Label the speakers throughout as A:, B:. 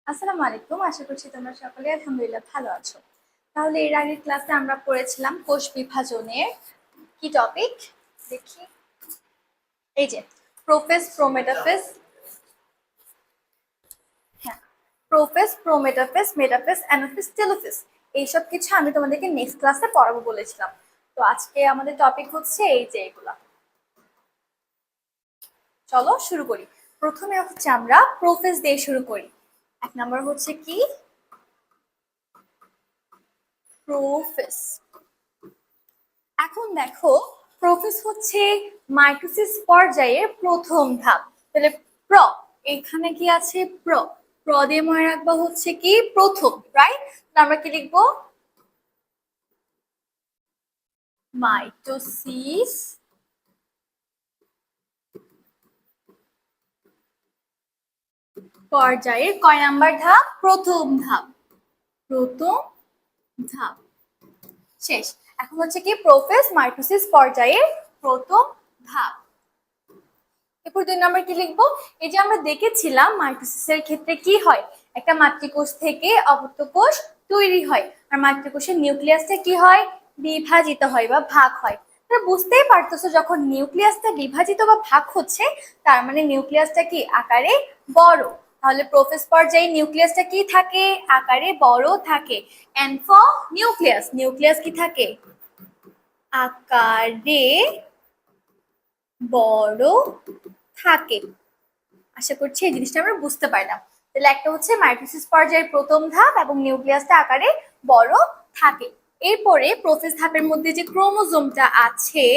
A: আসসালামু আলাইকুম। আশা করছি তোমরা সকলে আলহামদুলিল্লাহ ভালো আছো। তাহলে এর আগের ক্লাসে আমরা পড়েছিলাম কোষ বিভাজনের কি টপিক দেখি। এই যে প্রোফেজ, প্রোমেটাফেজ। হ্যাঁ, prophase, prometaphase, metaphase, anaphase, telophase. এইসব কিছু আমি তোমাদেরকে নেক্সট ক্লাসে পড়াবো বলেছিলাম। তো আজকে আমাদের টপিক হচ্ছে এই যে এগুলা। চলো শুরু করি। প্রথমে হচ্ছে আমরা প্রোফেজ দিয়ে শুরু করি। এক নম্বর হচ্ছে কি প্রোফেজ। এখন দেখো, প্রোফেজ হচ্ছে মাইটোসিস পর্যায়ের প্রথম ধাপ। তাহলে প্র, এখানে কি আছে প্র, প্র দিয়ে মনে রাখবো হচ্ছে কি প্রথম, রাইট? আমরা কি লিখবো? মাইটোসিস পর্যায়ের কয় নাম্বার ধাপ? প্রথম ধাপ। প্রথম ধাপ শেষ। এখন হচ্ছে কি প্রোফেজ মাইটোসিস পর্যায়ের প্রথম ধাপ। এরপর 2 নম্বর কি লিখবো? এই যে আমরা দেখেছিলাম মাইটোসিসের ক্ষেত্রে কি হয়, একটা মাতৃকোষ থেকে অপত্য কোষ তৈরি হয়, আর মাতৃকোষের নিউক্লিয়াসটা কি হয়? বিভাজিত হয় বা ভাগ হয়। তোমরা বুঝতেই পারতেছো, যখন নিউক্লিয়াসটা বিভাজিত বা ভাগ হচ্ছে তার মানে নিউক্লিয়াসটা কি আকারে বড়। তাহলে প্রোফেজ পর্যায়ে নিউক্লিয়াসটা কি থাকে? আকারে বড় থাকে। এন্ড ফর নিউক্লিয়াস, নিউক্লিয়াস কি থাকে? আকারে বড় থাকে। আশা করছি এই জিনিসটা আমরা বুঝতে পারলাম। তাহলে একটা হচ্ছে মাইটোসিস পর্যায়ের প্রথম ধাপ এবং নিউক্লিয়াসটা আকারে বড় থাকে। এরপরে প্রোফেজ ধাপের মধ্যে যে ক্রোমোজোমটা আছে,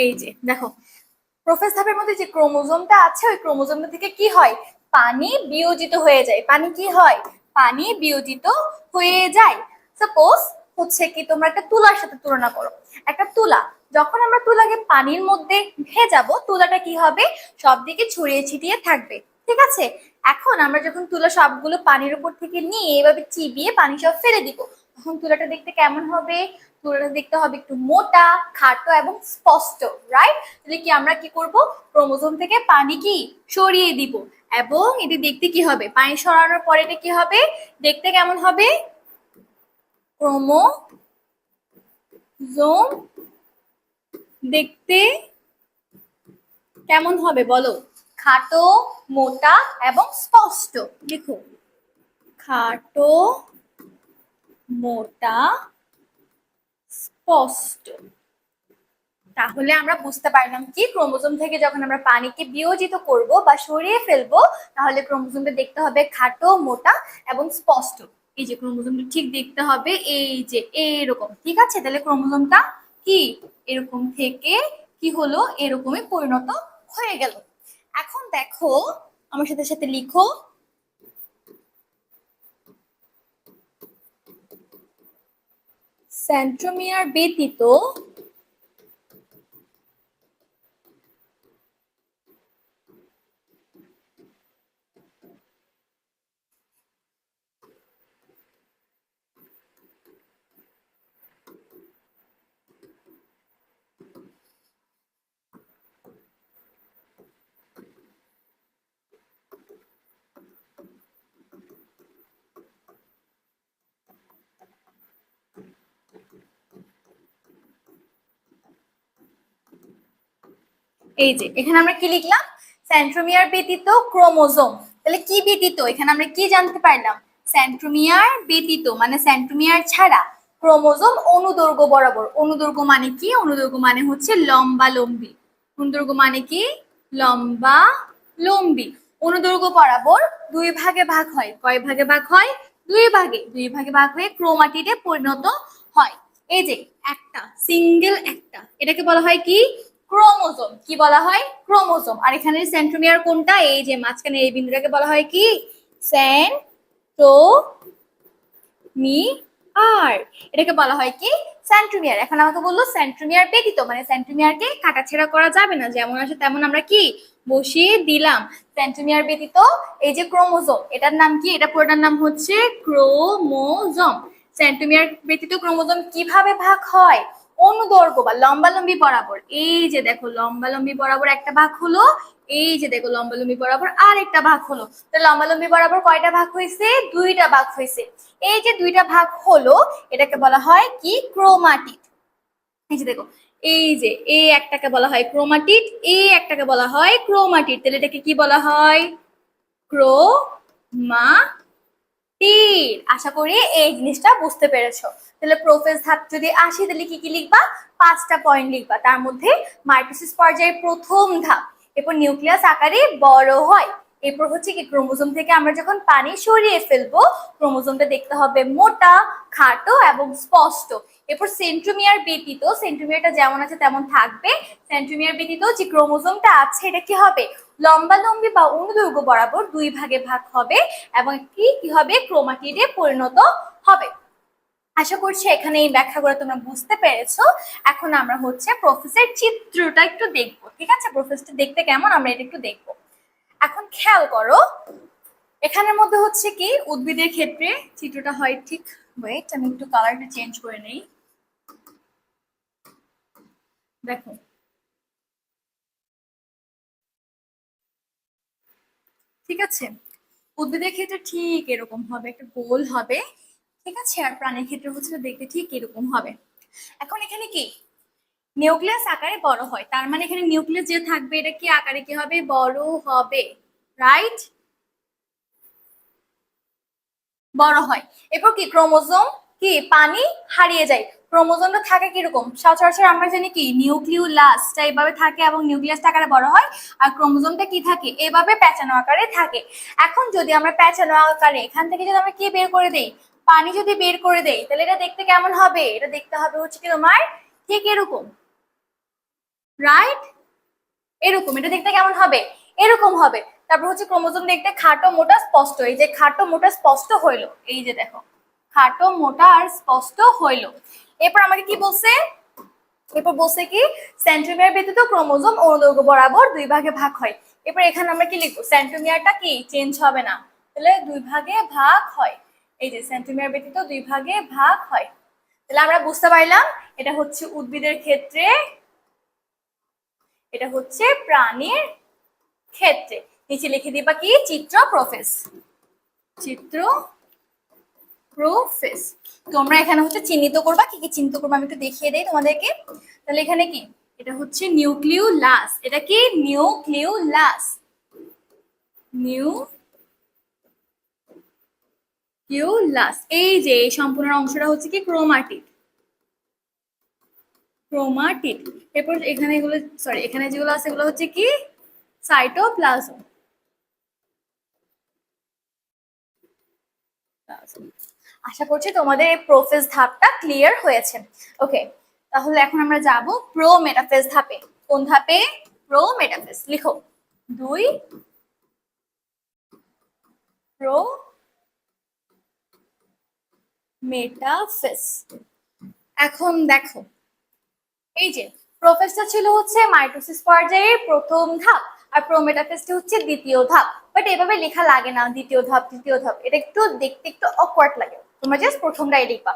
A: এই যে দেখো, প্রোফেজ ধাপের মধ্যে যে ক্রোমোজোমটা আছে ওই ক্রোমোজোমটা থেকে কি হয়? পানি বিয়োজিত হয়ে যায়। পানি কি হয়? পানি বিয়োজিত হয়ে যায়। সাপোজ হচ্ছে কি তোমরা একটা তুলার সাথে তুলনা করো। একটা তুলা, যখন আমরা তুলাকে পানির মধ্যে ভেজাবো তুলাটা কি হবে? সব দিকে ছড়িয়ে ছিটিয়ে থাকবে, ঠিক আছে? এখন আমরা যখন তুলা সবগুলো পানির উপর থেকে নিয়ে এভাবে চিবিয়ে পানি সব ফেলে দিব, তখন তুলাটা দেখতে কেমন হবে? তুলাটা দেখতে হবে একটু মোটা, খাটো এবং স্পষ্ট, রাইট? তাহলে কি আমরা কি করব? ক্রোমোজোম থেকে পানি কি সরিয়ে দিব, এবং এটি দেখতে কি হবে? পানি সরানোর পরে এটা কি হবে? দেখতে কেমন হবে? ক্রোমোজোম দেখতে কেমন হবে বলো? খাটো, মোটা এবং স্পষ্ট। লিখো, খাটো, মোটা, স্পষ্ট। তাহলে আমরা বুঝতে পারলাম কি ক্রোমোজোম থেকে যখন আমরা পানিকে বিয়োজিত করব বা সরিয়ে ফেলবো, তাহলে ক্রোমোজোমটা দেখতে হবে খাটো, মোটা এবং স্পষ্ট। এই যে ক্রোমোজোমটা ঠিক দেখতে হবে এই যে এরকম, ঠিক আছে? তাহলে ক্রোমোজোমটা কি এরকম থেকে কি হলো? এরকমই পরিণত হয়ে গেল। এখন দেখো, আমার সাথে সাথে লিখো, সেন্ট্রোমিয়ার ব্যতীত এই যে এখানে আমরা কি লিখলাম? সেন্ট্রোমিয়ার ব্যতীত ক্রোমোজোম। তাহলে কি ব্যতীত? এখানে আমরা কি জানতে পারলাম? সেন্ট্রোমিয়ার ব্যতীত মানে সেন্ট্রোমিয়ার ছাড়া ক্রোমোজোম অনুদৈর্ঘ্য বরাবর। অনুদৈর্ঘ্য মানে কি? অনুদৈর্ঘ্য মানে হচ্ছে লম্বা লম্বি। অনুদৈর্ঘ্য মানে কি? লম্বা লম্বি। অনুদৈর্ঘ্য বরাবর দুই ভাগে ভাগ হয়। কয় ভাগে ভাগ হয়? দুই ভাগে। দুই ভাগে ভাগ হয়ে ক্রোমাটিডে পরিণত হয়। এই যে একটা সিঙ্গেল একটা, এটাকে বলা হয় কি? ক্রোমোজোম। কি বলা হয়? ক্রোমোজোম। আর এখানে সেন্ট্রোমিয়ার কোনটা? এই যে মাঝখানে এই বিন্দুটাকে বলা হয় কি? সেন্ট্রোমিয়ার। এটাকে বলা হয় কি? সেন্ট্রোমিয়ার। এখন আমাকে বললো সেন্ট্রোমিয়ার ব্যতীত, মানে সেন্ট্রোমিয়ারকে কাটাছেঁড়া করা যাবে না, যেমন আসে তেমন আমরা কি বসিয়ে দিলাম। সেন্ট্রোমিয়ার ব্যতীত এই যে ক্রোমোজোম, এটার নাম কি? এটা পুরোটার নাম হচ্ছে ক্রোমোজোম। সেন্ট্রোমিয়ার ব্যতীত ক্রোমোজোম কিভাবে ভাগ হয়? অনুদৈর্ঘ্য বা লম্বালম্বি বরাবর, এই যে দেখো লম্বালম্বি বরাবর একটা ভাগ হলো, এই যে দেখো লম্বালম্বি বরাবর আর একটা ভাগ হলো। তো লম্বালম্বি বরাবর কয়টা ভাগ হয়েছে? দুইটা ভাগ হয়েছে। এই যে দুইটা ভাগ হলো এটাকে বলা হয় কি? ক্রোমাটিড। এই যে দেখো, এই যে এই একটাকে বলা হয় ক্রোমাটিড, এই একটাকে বলা হয় ক্রোমাটিড। তাহলে এটাকে কি বলা হয়? ক্রোমাটিড। আশা করি এই জিনিসটা বুঝতে পেরেছো। তাহলে প্রোফেজ ধাপ যদি আসি তাহলে কি কি লিখবা? 5টা পয়েন্ট লিখবা। তার মধ্যে মাইটোসিস পর্যায়ের প্রথম ধাপ, এরপর নিউক্লিয়াস আকারে বড় হয়, এরপর হচ্ছে কি ক্রোমোজোম থেকে আমরা যখন পানি সরিয়ে ফেলবো ক্রোমোজোমটা দেখতে হবে মোটা, খাটো এবং স্পষ্ট। এরপর সেন্ট্রোমিয়ার ব্যতীত, সেন্ট্রোমিয়ারটা যেমন আছে তেমন থাকবে, সেন্ট্রোমিয়ার ব্যতীত যে ক্রোমোজোমটা আছে এটা কি হবে? লম্বালম্বি বা অনুদৈর্ঘ্য বরাবর দুই ভাগে ভাগ হবে এবং কি হবে? ক্রোমাটিডে পরিণত হবে। আশা করছি এখানে এই ব্যাখ্যাগুলো তোমরা বুঝতে পেরেছো। এখন আমরা হচ্ছে প্রোফেসের চিত্রটা একটু দেখবো, ঠিক আছে? প্রোফেসটা দেখতে কেমন আমরা এটা একটু দেখবো। এখন খেয়াল করো, এখানের মধ্যে হচ্ছে কি উদ্ভিদের ক্ষেত্রে চিত্রটা হয় ঠিক, ওয়েট আমি একটু কালারটা চেঞ্জ করে নেই। দেখো, ঠিক আছে, উদ্ভিদের ক্ষেত্রে ঠিক এরকম হবে, একটা গোল হবে, ঠিক আছে? আর প্রাণীর ক্ষেত্রে হচ্ছে দেখতে ঠিক এরকম হবে। এখন এখানে কি নিউক্লিয়াস আকারে বড় হয়, তার মানে এখানে নিউক্লিয়াস যে থাকবে এটা কি আকারে কি হবে? বড় হবে, রাইট? বড় হয়। এরপর কি ক্রোমোজোম কি পানি হারিয়ে যায়। ক্রোমোজোমটা থাকে কিরকম? সচরাচর আমরা জানি কি নিউক্লিওলাসটা এইভাবে থাকে এবং নিউক্লিয়াসটা আকারে বড় হয়, আর ক্রোমোজোমটা কি থাকে? এভাবে প্যাঁচানো আকারে থাকে। এখন যদি আমরা প্যাঁচানো আকারে এখান থেকে যদি আমরা কি বের করে দেই? পানি যদি বের করে দেই তাহলে এটা দেখতে কেমন হবে? এটা দেখতে হবে হচ্ছে কি তোমার ঠিক এরকম, রাইট? এরকম এটা দেখতে কেমন হবে? এরকম হবে। তারপর হচ্ছে ক্রোমোজোম দেখতে খাটো মোটা স্পষ্ট, এই যে খাটো মোটা স্পষ্ট হইলো, এই যে দেখো খাটো মোটা আর স্পষ্ট হইলো। এরপর আমাকে কি বলছে? এরপর বলছে কি সেন্ট্রোমিয়ার ব্যতীত ক্রোমোজোম অনুদৈর্ঘ্য বরাবর দুই ভাগে ভাগ হয়। এরপর এখানে আমরা কি লিখবো? সেন্ট্রোমিয়ারটা কি চেঞ্জ হবে না, তাহলে দুই ভাগে ভাগ হয়। এই যে সেন্ট্রোমিয়ার ব্যতীত দুই ভাগে ভাগ হয়। তাহলে আমরা বুঝতে পারলাম এটা হচ্ছে উদ্ভিদের ক্ষেত্রে, এটা হচ্ছে প্রাণীর ক্ষেত্রে। নিচে লিখে দিবা কি? চিত্র প্রোফেস, চিত্র প্রোফেস। তোমরা এখানে হচ্ছে চিহ্নিত করবা, কি কি চিহ্নিত করবা আমি একটু দেখিয়ে দেই তোমাদেরকে। তাহলে এখানে কি এটা হচ্ছে নিউক্লিওলাস, এটা কি নিউক্লিওলাস, নিউক্লিওলাস। এই যে এই সম্পূর্ণ অংশটা হচ্ছে কি ক্রোমাটিড, ক্রোমাটিড। এরপর এখানে এগুলো, সরি এখানে যেগুলো আছে এগুলো হচ্ছে কি সাইটোপ্লাজম। আশা করছি তোমাদের এই প্রোফেজ ধাপটা ক্লিয়ার হয়েছে। ওকে, তাহলে এখন আমরা যাব প্রো মেটাফেজ ধাপে। কোন ধাপে? Pro metaphase. লিখো 2 প্রো মেটাফেজ। এখন দেখো, এই যে প্রোফেজটা ছিল হচ্ছে মাইটোসিস পর্যায়ের প্রথম ধাপ, আর প্রোমেটাফেজটা হচ্ছে দ্বিতীয় ধাপ। বাট এভাবে লেখা লাগে না দ্বিতীয় ধাপ তৃতীয় ধাপ, এটা একটু দেখতে একটু অকওয়ার্ড লাগে, তোমরা জাস্ট প্রথমটাই লিখবা।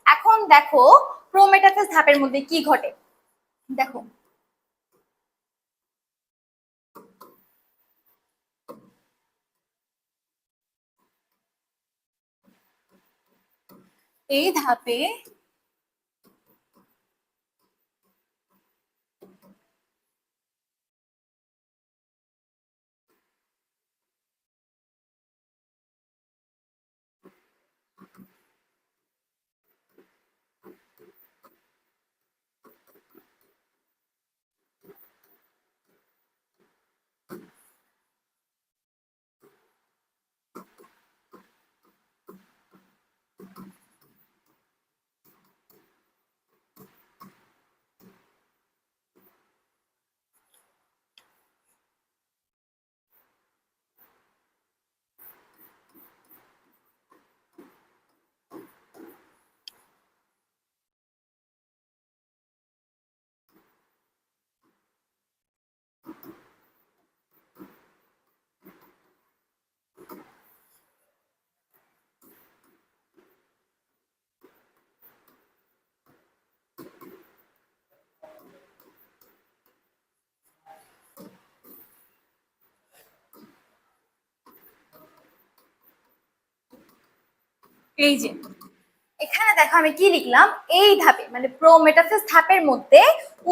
A: এখন দেখো প্রোমেটাফেজ ধাপের মধ্যে কি ঘটে। দেখো, এই ধাপে এই যে এখানে দেখো আমি কি লিখলাম, এই ধাপে মানে প্রোমেটাফেজ ধাপের মধ্যে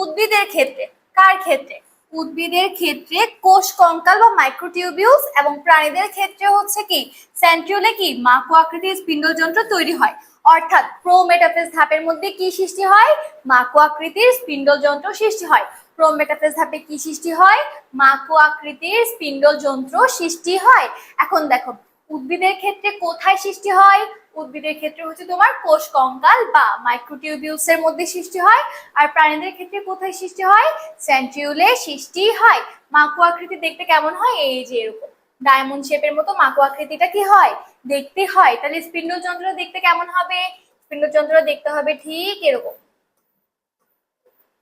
A: উদ্ভিদের ক্ষেত্রে, কার ক্ষেত্রে, উদ্ভিদের ক্ষেত্রে কোষ কঙ্কাল বা মাইক্রোটিউবিউলস এবং প্রাণীদের ক্ষেত্রে হচ্ছে কি সেন্ট্রিওলে কি মাকু আকৃতির স্পিন্ডল যন্ত্র তৈরি হয়। অর্থাৎ প্রোমেটাফেজ ধাপের মধ্যে কি সৃষ্টি হয়, মাকু আকৃতির স্পিন্ডল যন্ত্র সৃষ্টি হয়। প্রোমেটাফেজ ধাপে কি সৃষ্টি হয়, মাকু আকৃতির স্পিন্ডল যন্ত্র সৃষ্টি হয়। এখন দেখো উদ্ভিদের ক্ষেত্রে কোথায় সৃষ্টি হয়, উদ্ভিদের ক্ষেত্রে হচ্ছে তোমার কোষ কঙ্কাল বা মাইক্রোটিউবিউলস এর মধ্যে সৃষ্টি হয়। আর প্রাণীদের ক্ষেত্রে কোথায় সৃষ্টি হয়, সেন্ট্রিওলে সৃষ্টি হয়। মাকু আকৃতি দেখতে কেমন হয়, এই যে এরকম ডায়মন্ড শেপের মতো মাকু আকৃতিটা কি হয়, দেখতে হয়। তাহলে স্পিন্ডল যন্ত্র দেখতে কেমন হবে, স্পিন্ডল যন্ত্র দেখতে হবে ঠিক এরকম।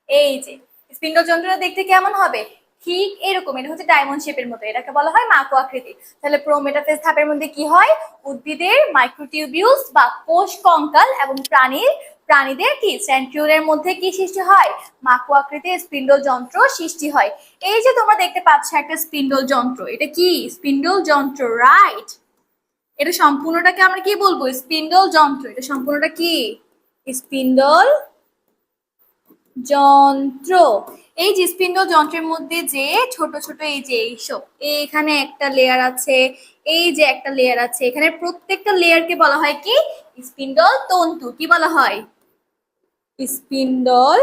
A: এই যে স্পিন্ডল যন্ত্রটা দেখতে কেমন হবে, ঠিক এরকম, এটা হচ্ছে ডায়মন্ড শেপের মতো, এটাকে বলা হয় মাকু আকৃতি। তাহলে প্রোমেটাফেজ ধাপের মধ্যে কি হয়, উদ্ভিদের মাইক্রোটিউবিউলস বা কোষ কঙ্কাল এবং প্রাণীদের কি সেন্ট্রিওলের মধ্যে কি সৃষ্টি হয়, মাকু আকৃতির স্পিন্ডল যন্ত্র সৃষ্টি হয়। এই যে তোমরা দেখতে পাচ্ছ একটা স্পিন্ডল যন্ত্র, এটা কি স্পিন্ডল যন্ত্র, রাইট? এটা সম্পূর্ণটাকে আমরা কি বলবো, স্পিন্ডল যন্ত্র। এটা সম্পূর্ণটা কি স্পিন্ডল যন্ত্র। এই যে স্পিন্ডল যন্ত্রের মধ্যে যে ছোট ছোট এই যে এইসব, এখানে একটা লেয়ার আছে, এই যে একটা লেয়ার আছে, এখানে প্রত্যেকটা লেয়ারকে বলা হয় কি স্পিন্ডল তন্তু। কি বলা হয়, স্পিন্ডল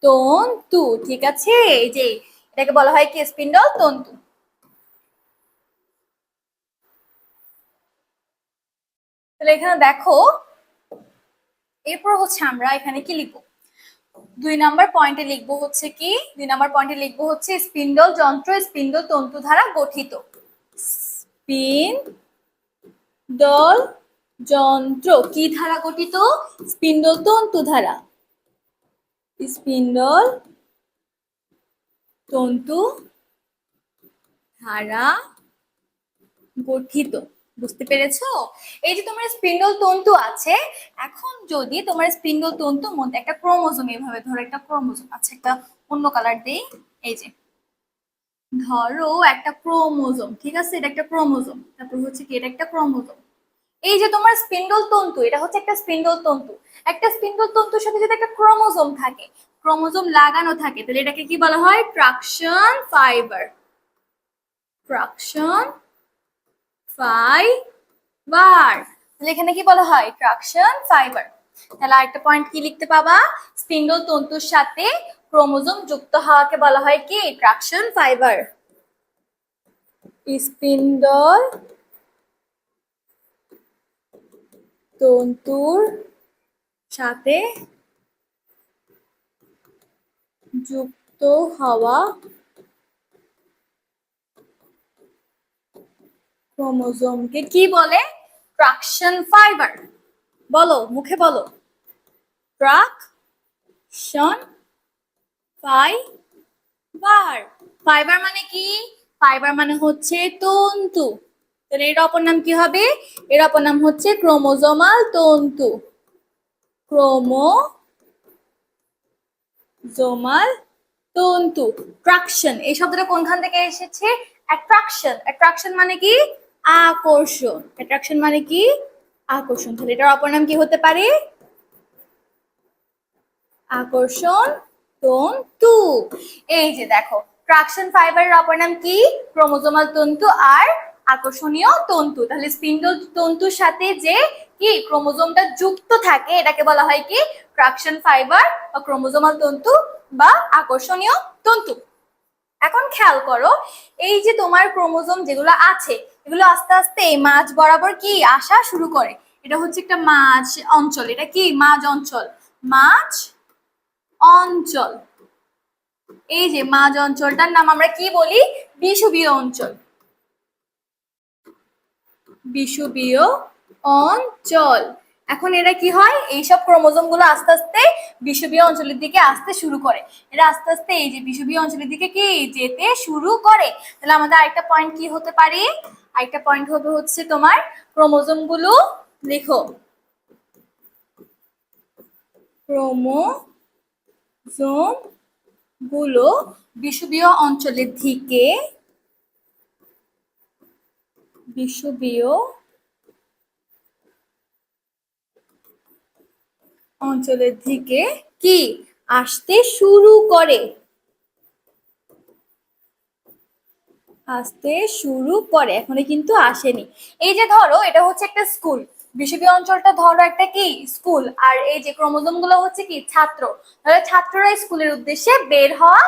A: তন্তু, ঠিক আছে? এই যে এটাকে বলা হয় কি স্পিন্ডল তন্তু। তাহলে এখানে দেখো, এরপর হচ্ছে আমরা এখানে কি লিখবো, 2 নম্বর পয়েন্টে লিখবো হচ্ছে কি, 2 নম্বর পয়েন্টে লিখবো হচ্ছে স্পিন্ডল যন্ত্র স্পিন্ডল তন্তু দ্বারা গঠিত। স্পিন্ডল যন্ত্র কি দ্বারা গঠিত, স্পিন্ডল তন্তু দ্বারা, স্পিন্ডল তন্তু দ্বারা গঠিত। বুঝতে পেরেছো? এই যে তোমার স্পিন্ডল তন্তু আছে, এখন যদি তোমার স্পিন্ডল তন্তুর মধ্যে একটা ক্রোমোজোম, এভাবে ধরো একটা ক্রোমোজোম আছে, একটা অন্য কালার দেই, এই যে ধরো একটা ক্রোমোজোম, ঠিক আছে, এটা একটা ক্রোমোজোম, তারপর হচ্ছে কি এটা একটা ক্রোমোজোম। এই যে তোমার স্পিন্ডল তন্তু, এটা হচ্ছে একটা স্পিন্ডল তন্তু। একটা স্পিন্ডল তন্তুর সাথে যদি একটা ক্রোমোজোম থাকে, ক্রোমোজোম লাগানো থাকে, তাহলে এটাকে কি বলা হয়, ট্রাকশন ফাইবার। ট্রাকশন ফাইবার, তাহলে এখানে কি বলা হয়, ট্রাকশন ফাইবার। তাহলে আরেকটা পয়েন্ট কি লিখতে পাবা, স্পিন্ডল তন্তুর সাথে ক্রোমোজোম যুক্ত হওয়াকে বলা হয় কি ট্রাকশন ফাইবার। স্পিন্ডল তন্তুর সাথে যুক্ত হওয়া ক্রোমোজোমকে কি বলে, ট্রাকশন ফাইবার। বলো, মুখে বলো, ট্রাকশন ফাইবার। ফাইবার মানে কি, ফাইবার মানে হচ্ছে তন্তু। তাহলে এর অপর নাম কি হবে, এর অপর নাম হচ্ছে ক্রোমোজোমাল তন্তু। ক্রোমোজোমাল তন্তু। ট্রাকশন এই শব্দটা কোনখান থেকে এসেছে, অ্যাট্রাকশন। অ্যাট্রাকশন মানে কি আকর্ষণ, অ্যাট্রাকশন মানে কি আকর্ষণ। তাহলে এটার অপর নাম কি হতে পারে, আকর্ষণ তন্তু। এই যে দেখো ট্রাকশন ফাইবারের অপর নাম কি, ক্রোমোজোমাল তন্তু আর আকর্ষণীয় তন্তু। তাহলে স্পিন্ডল তন্তুর সাথে যে কি ক্রোমোজোমটা যুক্ত থাকে, এটাকে বলা হয় কি ট্রাকশন ফাইবার বা ক্রোমোজোমাল তন্তু বা আকর্ষণীয় তন্তু। এখন খেয়াল করো, এই যে তোমার ক্রোমোজোম যেগুলো আছে, এগুলো আস্তে আস্তে মাঝ বরাবর কি আসা শুরু করে। এটা হচ্ছে একটা মাঝ অঞ্চল, এটা কি মাঝ অঞ্চল, মাঝ অঞ্চল। এই যে মাঝ অঞ্চলটার নাম আমরা কি বলি, বিষুবীয় অঞ্চল। বিষুবীয় অঞ্চল। এখন এরা কি হয়, এইসব ক্রোমোজোম গুলো আস্তে আস্তে বিষুবীয় অঞ্চলের দিকে আসতে শুরু করে। এরা আস্তে আস্তে এই যে বিষুবীয় অঞ্চলের দিকে কি যেতে শুরু করে। তাহলে আমাদের আরেকটা পয়েন্ট কি হতে পারে, আরেকটা পয়েন্ট হবে হচ্ছে তোমার ক্রোমোজোম গুলো লেখো, ক্রোমোজোম গুলো বিষুবীয় অঞ্চলের দিকে, বিষুবীয় অঞ্চলের দিকে কি আসতে শুরু করে, আসতে শুরু করে, এখনো কিন্তু আসেনি। এই যে ধরো এটা হচ্ছে একটা স্কুল, বিষুবীয় অঞ্চলটা ধরো একটা কি স্কুল, আর এই যে ক্রোমোজোম গুলো হচ্ছে কি ছাত্র, তাহলে ছাত্ররা স্কুলের উদ্দেশ্যে বের হওয়া,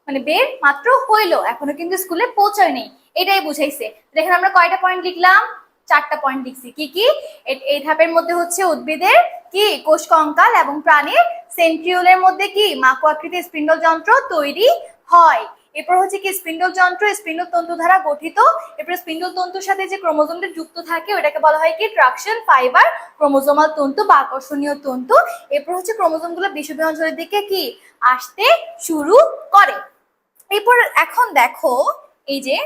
A: মানে বের মাত্র হইলো, এখনো কিন্তু স্কুলে পৌঁছায়নি, এটাই বুঝাইছে। দেখেন আমরা কয়টা পয়েন্ট লিখলাম, 4টা পয়েন্ট লিখছি। কি কি? এই ধাপের মধ্যে হচ্ছে উদ্ভিদের কি কোষ কঙ্কাল এবং প্রাণীর সেন্ট্রিওলের মধ্যে কি মাকু আকৃতির স্পিন্ডল যন্ত্র তৈরি হয়। এরপর হচ্ছে কি স্পিন্ডল যন্ত্র স্পিন্ডল তন্তু দ্বারা গঠিত। এরপর স্পিন্ডল তন্তুর সাথে যে ক্রোমোজোমটা যুক্ত থাকে ওটাকে বলা হয় কি ট্রাকশন ফাইবার, ক্রোমোজোমাল তন্তু বা আকর্ষণীয় তন্তু। এরপর হচ্ছে ক্রোমোজোম গুলো বিষুবীয় অঞ্চলের দিকে কি আসতে শুরু করে। এরপর এখন দেখো এই যে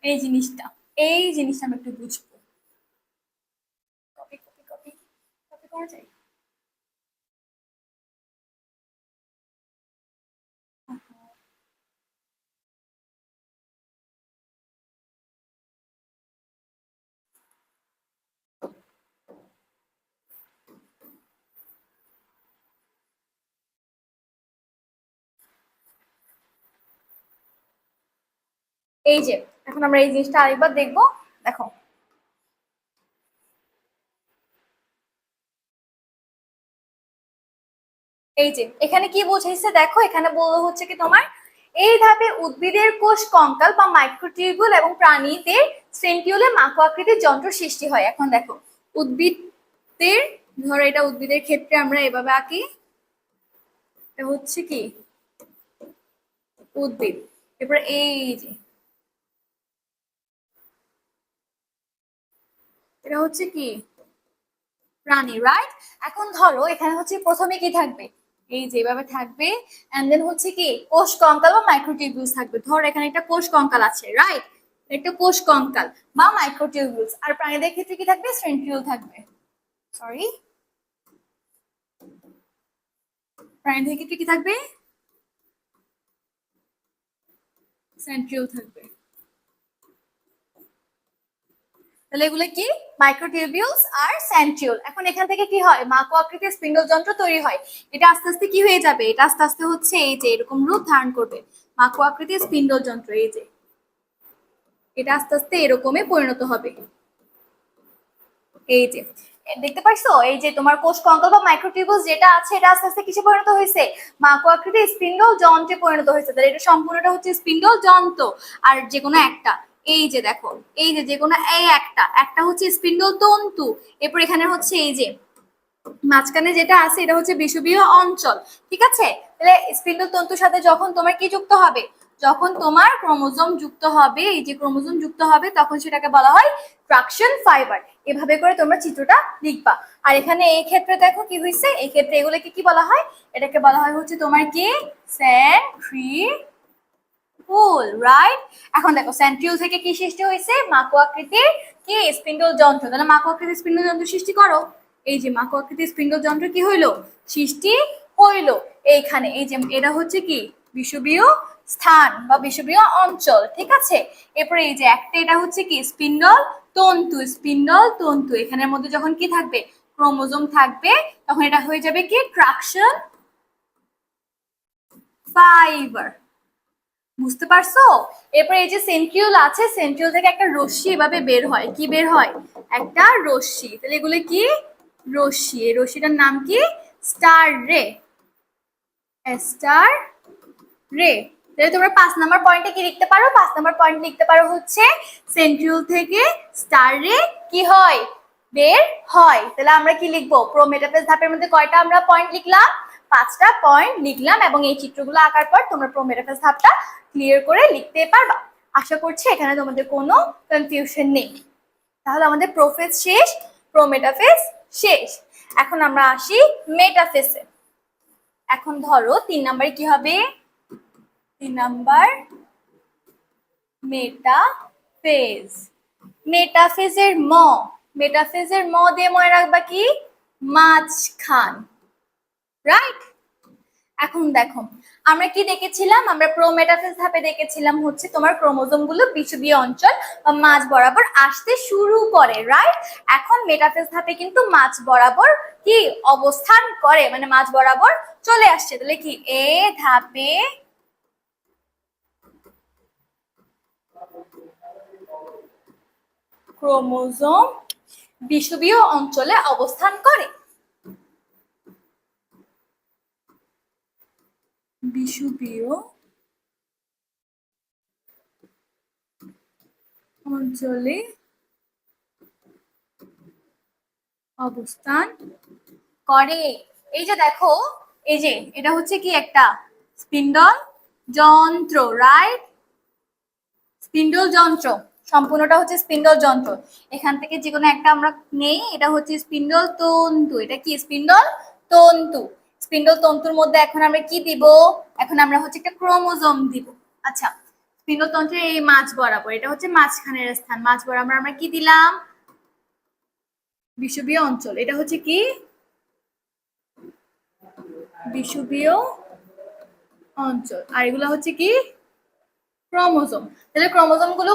A: এই জিনিসটা, এই জিনিসটা আমরা একটু বুঝবো। কপি কপি কপি কপি করা যায়। এই যে এখন আমরা এই জিনিসটা আরেকবার দেখবো। দেখো এই যে এখানে কি বোঝাইছে, দেখো এখানে বলা হচ্ছে কি তোমার এই ধাপে উদ্ভিদের কোষ কঙ্কাল বা মাইক্রোটিউবুল এবং প্রাণীদের সেন্টিউলে মাকু আকৃতির যন্ত্র সৃষ্টি হয়। এখন দেখো উদ্ভিদের, ধরো এটা উদ্ভিদের ক্ষেত্রে আমরা এভাবে আঁকি, এটা হচ্ছে কি উদ্ভিদ, এরপর এই যে এটা হচ্ছে কি প্রাণী, রাইট। এখন ধরো এখানে হচ্ছে প্রথমে কি থাকবে, এই যেভাবে থাকবে, এন্ড দেন হচ্ছে কি কোষ কঙ্কাল বা মাইক্রোটিউবিউলস থাকবে। ধরো এখানে একটা কোষ কঙ্কাল আছে, রাইট, একটা কোষ কঙ্কাল বা মাইক্রোটিউবিউলস। আর প্রাণীদের ক্ষেত্রে কি থাকবে, সেন্ট্রিওল থাকবে, সরি, প্রাণীদের ক্ষেত্রে কি থাকবে, সেন্ট্রিওল থাকবে। তাহলে এগুলো কি মাইক্রোটিউবিউলস আর সেন্ট্রিওল। এখন এখান থেকে কি হয় মাকু আকৃতির স্পিন্ডল যন্ত্র তৈরি হয়। এটা আস্তে আস্তে কি হয়ে যাবে, এটা আস্তে আস্তে হচ্ছে এই যে এরকম রূপ ধারণ করবে, মাকু আকৃতির স্পিন্ডল যন্ত্র। এই যে এটা আস্তে আস্তে এরকমই পরিণত হবে। এই যে দেখতে পাইছো, এই যে তোমার কোষ কঙ্কাল বা মাইক্রোটিউবুলস যেটা আছে এটা আস্তে আস্তে কিসে পরিণত হয়েছে, মাকু আকৃতির স্পিন্ডল যন্ত্রে পরিণত হয়েছে। তাহলে এটা সম্পূর্ণটা হচ্ছে স্পিন্ডল যন্ত্র। আর যে কোনো একটা, এই যে দেখো এই যে কোনো এই একটা একটা হচ্ছে স্পিন্ডল তন্তু। এরপর এখানে হচ্ছে এই যে মাঝখানে যেটা আছে এটা হচ্ছে বিষুবীয় অঞ্চল, ঠিক আছে। তাহলে স্পিন্ডল তন্তুর সাথে যখন তোমার কি যুক্ত হবে, যখন তোমার ক্রোমোজোম যুক্ত হবে, এই যে ক্রোমোজোম যুক্ত হবে তখন সেটাকে বলা হয় ট্রাকশন ফাইবার। এভাবে করে তোমরা চিত্রটা লিখবা। আর এখানে এই ক্ষেত্রে দেখো কি হয়েছে, এই ক্ষেত্রে এগুলোকে কি বলা হয়, এটাকে বলা হয় হচ্ছে তোমার কি সেন্ট্রিওল, রাইট। এখন দেখো সেন্ট্রিওল থেকে কি সৃষ্টি হয়েছে, মাকু আকৃতির কি স্পিন্ডল যন্ত্র। তাহলে মাকু আকৃতির স্পিন্ডল যন্ত্র সৃষ্টি করো। এই যে মাকু আকৃতির স্পিন্ডল যন্ত্র কি হইলো, সৃষ্টি হইলো এইখানে। এই যে এটা হচ্ছে কি বিষুবীয় স্থান বা বিষুবীয় অঞ্চল, ঠিক আছে। এরপরে এই যে একটা এটা হচ্ছে কি স্পিন্ডল তন্তু, স্পিন্ডল তন্তু, এখানের মধ্যে যখন কি থাকবে ক্রোমোজোম থাকবে তখন এটা হয়ে যাবে কি ট্রাকশন ফাইবার। বুঝতে পারছো। এরপর এই যে সেন্ট্রিওল আছে, সেন্ট্রিওল থেকে একটা রশ্মি এভাবে বের হয়, কি বের হয়, একটা রশ্মি। তাহলে এগুলো কি রশ্মি, এই রশ্মিটার নাম কি স্টার রে, স্টার রে। তাহলে তোমরা 5 নম্বর পয়েন্টে কি লিখতে পারো, 5 নম্বর পয়েন্ট লিখতে পারো হচ্ছে সেন্ট্রিওল থেকে স্টার রে কি হয় বের হয়। তাহলে আমরা কি লিখবো, প্রোমেটাফেজ ধাপের মধ্যে কয়টা আমরা পয়েন্ট লিখলাম, 5টা পয়েন্ট লিখলাম। এবং এই চিত্রগুলো আঁকার পর তোমরা প্রোমেটাফেজ ধাপটা ক্লিয়ার করে লিখতে পারবা। আশা করছি এখানে তোমাদের কোনো কনফিউশন নেই। তাহলে আমাদের প্রোফেজ শেষ, প্রোমেটাফেজ শেষ। এখন আমরা আসি মেটাফেজে। এখন ধরো 3 নম্বরে কি হবে, 3 নম্বর মেটাফেজ। মেটাফেজের মেটাফেজের দিয়ে মনে রাখবা কি মাঝখান, রাইট। এখন দেখো, আমরা কি দেখেছিলাম, আমরা প্রোমেটাফেজ ধাপে দেখেছিলাম হচ্ছে তোমার ক্রোমোজোম গুলো বিষুবীয় অঞ্চল বা মাঝ বরাবর আসতে শুরু করে, রাইট। এখন মেটাফেজ ধাপে কিন্তু মাঝ বরাবর কি অবস্থান করে, মানে মাঝ বরাবর চলে আসছে। তাহলে কি এ ধাপে ক্রোমোজোম বিষুবীয় অঞ্চলে অবস্থান করে। বিষুবীয় অঞ্চলে অবস্থান করে। এই যে দেখো, এই যে এটা হচ্ছে কি একটা স্পিন্ডল যন্ত্র, রাইট। স্পিন্ডল যন্ত্র, সম্পূর্ণটা হচ্ছে স্পিন্ডল যন্ত্র। এখান থেকে যে কোনো একটা আমরা নেই, এটা হচ্ছে স্পিন্ডল তন্তু। এটা কি স্পিন্ডল তন্তু। স্পিন্ডল তন্তুর মধ্যে এখন আমরা কি দিব, এখন আমরা হচ্ছে একটা ক্রোমোজোম দিব। আচ্ছা, স্পিন্ডল তন্ত্রের এই মাঝ বরাবর, এটা হচ্ছে মাঝখানের স্থান, মাঝ বরাবর আমরা কি দিলাম, বিষুবীয় অঞ্চল। এটা হচ্ছে কি বিষুবীয় অঞ্চল, আর এগুলো হচ্ছে কি ক্রোমোজোম। তাহলে ক্রোমোজোম গুলো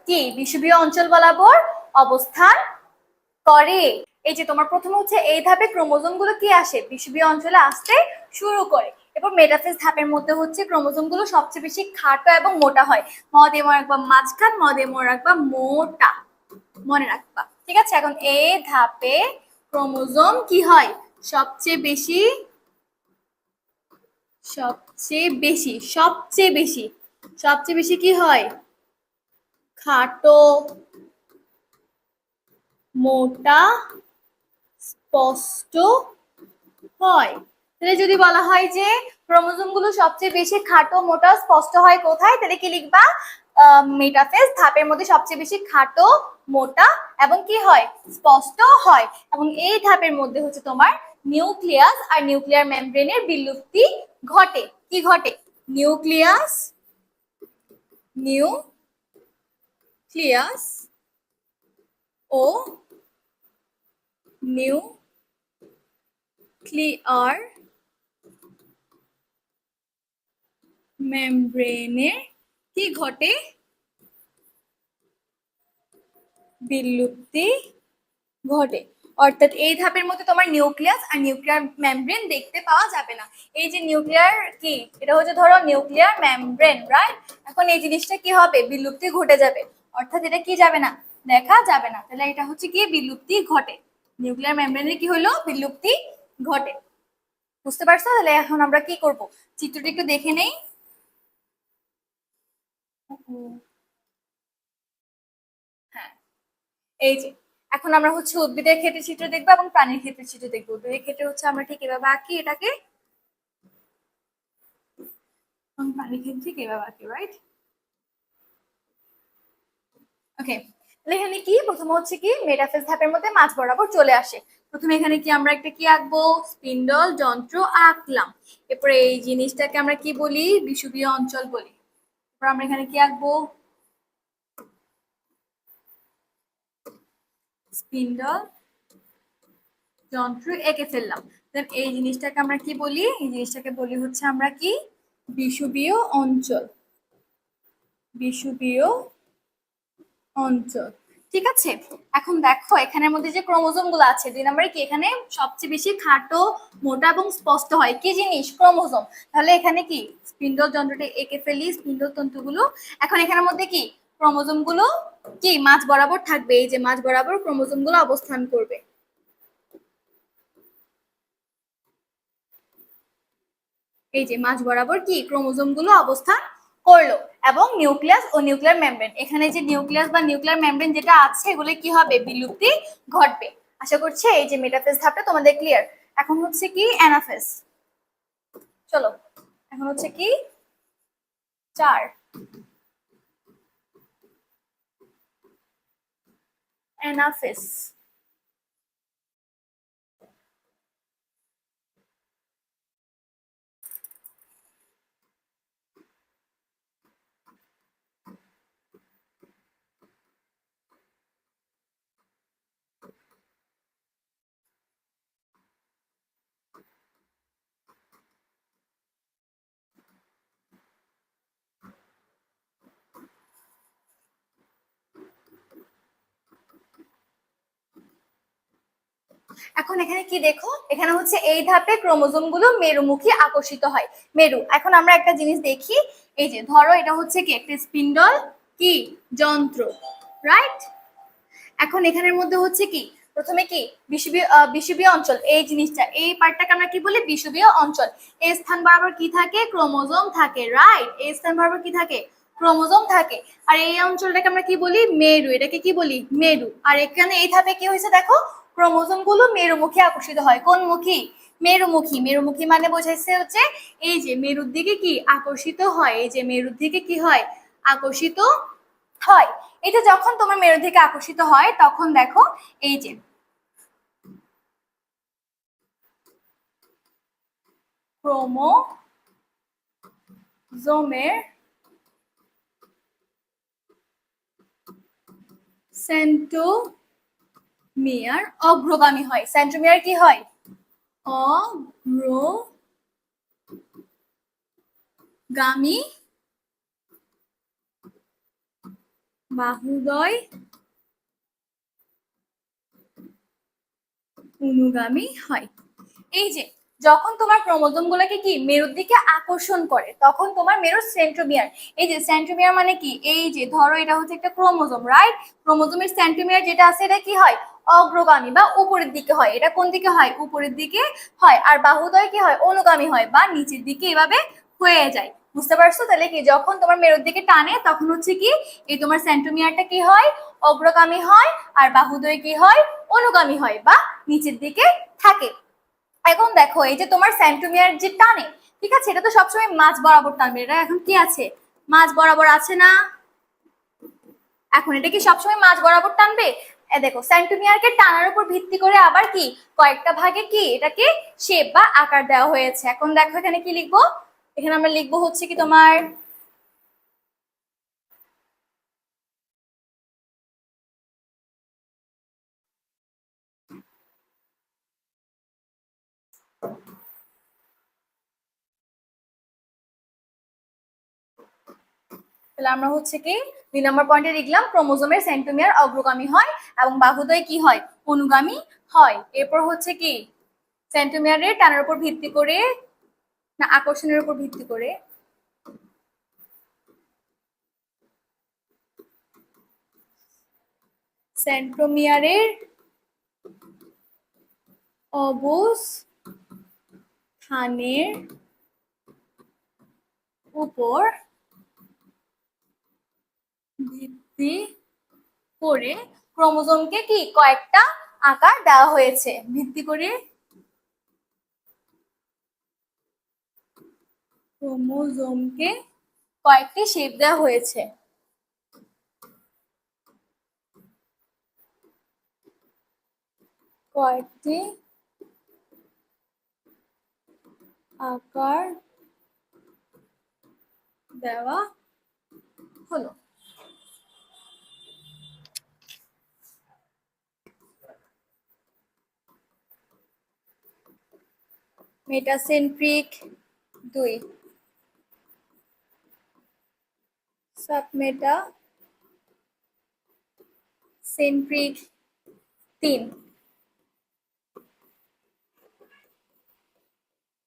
A: কি বিষুবীয় অঞ্চল বরাবর অবস্থান করে। এই যে তোমার প্রথমে হচ্ছে এই ধাপে ক্রোমোজোম গুলো কি আসে, বিষুবীয় অঞ্চলে আসতে শুরু করে। এরপর মেটাফেজ ধাপের মধ্যে হচ্ছে ক্রোমোজোম গুলো সবচেয়ে বেশি খাটো এবং মোটা হয়। মনে রাখবা মাঝখান, মনে রাখবা মোটা, মনে রাখবা, ঠিক আছে। এখন এই ধাপে ক্রোমোজোম কি হয়, সবচেয়ে বেশি সবচেয়ে বেশি সবচেয়ে বেশি সবচেয়ে বেশি কি হয়, খাটো, মোটা, স্পষ্ট হয়। তাহলে যদি বলা হয় যে ক্রোমোজোম গুলো সবচেয়ে বেশি খাটো, মোটা, স্পষ্ট হয় কোথায়, তাহলে কি লিখবা, মেটাফেজ ধাপের মধ্যে সবচেয়ে বেশি খাটো, মোটা এবং কি হয়, স্পষ্ট হয়। এবং এই ধাপের মধ্যে হচ্ছে তোমার নিউক্লিয়াস আর নিউক্লিয়ার মেমব্রেনের বিলুপ্তি ঘটে। কি ঘটে, নিউক্লিয়াস নিউক্লিয়াস ও নিউক্লিয়ার মেমব্রেনের কি ঘটে, বিলুপ্তি ঘটে। অর্থাৎ এই ধাপের মধ্যে তোমার নিউক্লিয়াস আর নিউক্লিয়ার মেমব্রেন দেখতে পাওয়া যাবে না। এই যে নিউক্লিয়ার কি, এটা হচ্ছে ধরো নিউক্লিয়ার মেমব্রেন, রাইট। এখন এই জিনিসটা কি হবে, বিলুপ্তি ঘটে যাবে, অর্থাৎ এটা কি যাবে না, দেখা যাবে না। তাহলে এটা হচ্ছে কি বিলুপ্তি ঘটে, নিউক্লিয়ার মেমব্রেনের কি হলো, বিলুপ্তি ঘটে। বুঝতে পারছো? তাহলে এখন আমরা কি করব, চিত্রটি একটু দেখে নেই। হ্যাঁ, এই যে এখন আমরা হচ্ছে উদ্ভিদের ক্ষেত্রে চিত্র দেখবো এবং প্রাণীর ক্ষেত্রে চিত্র দেখবো। উদ্ভিদের ক্ষেত্রে হচ্ছে আমরা ঠিক এভাবে আঁকি এটাকে, প্রাণীর ক্ষেত্রে ঠিক এভাবে আঁকি, রাইট। ওকে, তাহলে এখানে কি প্রথমে হচ্ছে কি মেটাফেজ ধাপের মধ্যে মাঝ বরাবর চলে আসে। প্রথমে এখানে কি আমরা একটা কি আঁকবো, স্পিন্ডল যন্ত্র আঁকলাম। এরপরে এই জিনিসটাকে আমরা কি বলি, বিষুবীয় অঞ্চল বলি। এরপর আমরা এখানে কি আঁকবো, স্পিন্ডল যন্ত্র এঁকে ফেললাম। দেন এই জিনিসটাকে আমরা কি বলি, এই জিনিসটাকে বলি হচ্ছে আমরা কি বিষুবীয় অঞ্চল, বিষুবীয় অঞ্চল, ঠিক আছে। এখন দেখো এখানের মধ্যে যে ক্রোমোজোম গুলো আছে, 2 নম্বরে কি, এখানে সবচেয়ে বেশি খাটো, মোটা এবং স্পষ্ট হয় কি জিনিস, ক্রোমোজোম। তাহলে এখানে কি স্পিন্ডল যন্ত্রটা এঁকে ফেলি, স্পিন্ডল তন্তুগুলো। এখন এখানের মধ্যে কি ক্রোমোজোম গুলো কি মাঝ বরাবর থাকবে, এই যে মাঝ বরাবর ক্রোমোজোম গুলো অবস্থান করবে। এই যে মাঝ বরাবর কি ক্রোমোজোম গুলো অবস্থান করলো। এবং নিউক্লিয়াস ও নিউক্লিয়ার মেমব্রেন, এখানে যে নিউক্লিয়াস বা নিউক্লিয়ার মেমব্রেন যেটা আছে, এগুলো কি হবে, বিলুপ্তি ঘটবে। আশা করছি এই যে মেটাফেজ ধাপটা তোমাদের ক্লিয়ার। এখন হচ্ছে কি অ্যানাফেজ, চলো এখন হচ্ছে কি 4 অ্যানাফেজ। এখন এখানে কি দেখো, এখানে হচ্ছে এই ধাপে ক্রোমোজোম গুলো মেরুমুখী আকর্ষিত হয়। মেরু, এখন আমরা একটা জিনিস দেখি, এই যে ধরো এটা হচ্ছে কি একটা স্পিন্ডল, কি যন্ত্র, রাইট। এখন এখানের মধ্যে হচ্ছে কি প্রথমে কি বিষুবীয় অঞ্চল, এই জিনিসটা এই পার্টটাকে আমরা কি বলি বিষুবীয় অঞ্চল। এই স্থান বরাবর কি থাকে ক্রোমোজোম থাকে, রাইট। এই স্থান বরাবর কি থাকে ক্রোমোজোম থাকে। আর এই অঞ্চলটাকে আমরা কি বলি মেরু, এটাকে কি বলি মেরু। আর এখানে এই ধাপে কি হয়েছে দেখো ক্রোমোজোম গুলো মেরুমুখী আকর্ষিত হয়। কোন মুখী মেরুমুখী। মেরুমুখী মানে বোঝাইছে হচ্ছে এই যে মেরুর দিকে কি আকর্ষিত হয়, এই যে মেরুর দিকে কি হয় আকর্ষিত হয়। এটা যখন তোমার মেরু থেকে আকর্ষিত হয় তখন দেখো এই যে ক্রোমোজোমের সেন্ট্রোমিয়ার অগ্রগামী হয়। সেন্ট্রোমিয়ার কি হয় অগ্রগামী, বাহুদ্বয় অনুগামী হয়। এই যে যখন তোমার ক্রোমোজোম গুলোকে কি মেরুর দিকে আকর্ষণ করে তখন তোমার মেরুর সেন্ট্রোমিয়ার, এই যে সেন্ট্রোমিয়ার মানে কি এই যে ধরো এটা হচ্ছে একটা ক্রোমোজোম, রাইট। ক্রোমোজোমের সেন্ট্রোমিয়ার যেটা আছে এটা কি হয় অগ্রগামী বা উপরের দিকে হয়। এটা কোন দিকে হয় উপরের দিকে হয়। আর বাহুদ্বয় কি হয় অনুগামী হয় বা নিচের দিকে এভাবে হয়ে যায়। বুঝতে পারছো? তাহলে কি যখন তোমার মেরুর দিকে টানে তখন হচ্ছে কি এই তোমার সেন্ট্রোমিয়ারটা কি হয় অগ্রগামী হয়, আর বাহুদ্বয় কি হয় অনুগামী হয় বা নিচের দিকে থাকে। এখন দেখো এই যে তোমার সেন্ট্রোমিয়ার যে টানে, ঠিক আছে, এটা তো সবসময় মাঝ বরাবর টানবে। এটা এখন কি আছে মাঝ বরাবর আছে না? এখন এটা কি সবসময় মাঝ বরাবর টানবে? দেখো সেন্ট্রোমিয়ারকে টানার উপর ভিত্তি করে আবার কি কয়েকটা ভাগে কি এটাকে শেপ বা আকার দেওয়া হয়েছে। এখন দেখো এখানে কি লিখবো, এখানে আমরা লিখবো হচ্ছে কি তোমার তাহলে আমরা হচ্ছে কি 2 নম্বর পয়েন্টে লিখলাম ক্রোমোজোমের সেন্ট্রোমিয়ার অগ্রগামী হয় এবং বাহুদ্বয় কি হয় অনুগামী হয়। এরপর হচ্ছে কি সেন্ট্রোমিয়ারের টানার উপর ভিত্তি করে না আকর্ষণের উপর ভিত্তি করে সেন্ট্রোমিয়ারের অবস্থানের উপর ভিত্তি করে ক্রোমোজোমকে কি কয়েকটা আকার দেওয়া হয়েছে। ভিত্তি করে ক্রোমোজোমকে কয়েকটি শেপ দেওয়া হয়েছে। কয়েকটি আকার দেওয়া হলো। Metacentric 2, submetacentric 3,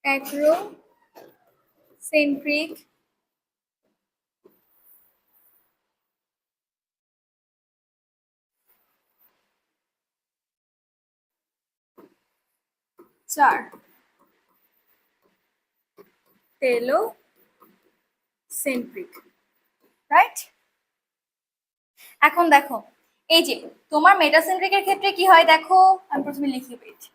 A: acrocentric 4, telocentric, right. এখন দেখো এই যে তোমার মেটাসেন্ট্রিকের ক্ষেত্রে কি হয় দেখো, আমি প্রথমে লিখে পেয়েছি।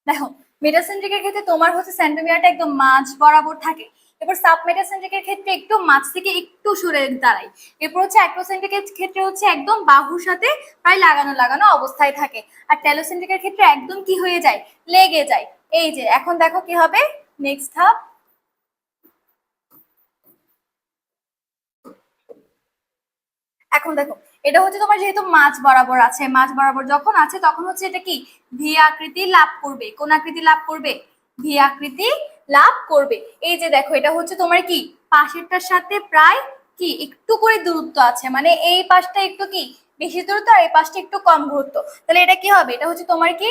A: দেখো মেটাসেন্ট্রিকের ক্ষেত্রে তোমার হচ্ছে সেন্ট্রোমিয়ারটা একদম মাঝ বরাবর থাকে। এরপর সাব মেটাসেন্ট্রিকের ক্ষেত্রে একটু মাঝ থেকে একটু সরে দাঁড়ায়। এরপর হচ্ছে অ্যাক্রোসেন্ট্রিকের ক্ষেত্রে হচ্ছে একদম বাহুর সাথে প্রায় লাগানো লাগানো অবস্থায় থাকে। আর টেলোসেন্ট্রিকের ক্ষেত্রে একদম কি হয়ে যায় লেগে যায়। এই যে এখন দেখো কি হবে নেক্সট ধাপ। এখন দেখো এটা হচ্ছে তোমার যেহেতু মাঝ বরাবর আছে, মাঝ বরাবর যখন আছে তখন হচ্ছে এটা কি ভি আকৃতি লাভ করবে। কোন আকৃতি লাভ করবে? ভি আকৃতি লাভ করবে। এই যে দেখো এটা হচ্ছে তোমার কি পাশেরটার সাথে প্রায় কি একটু করে দূরত্ব আছে, মানে এই পাশটা একটু কি বেশি দূরত্ব আর এই পাশটা একটু কম দূরত্ব, তাহলে এটা কি হবে? এটা হচ্ছে তোমার কি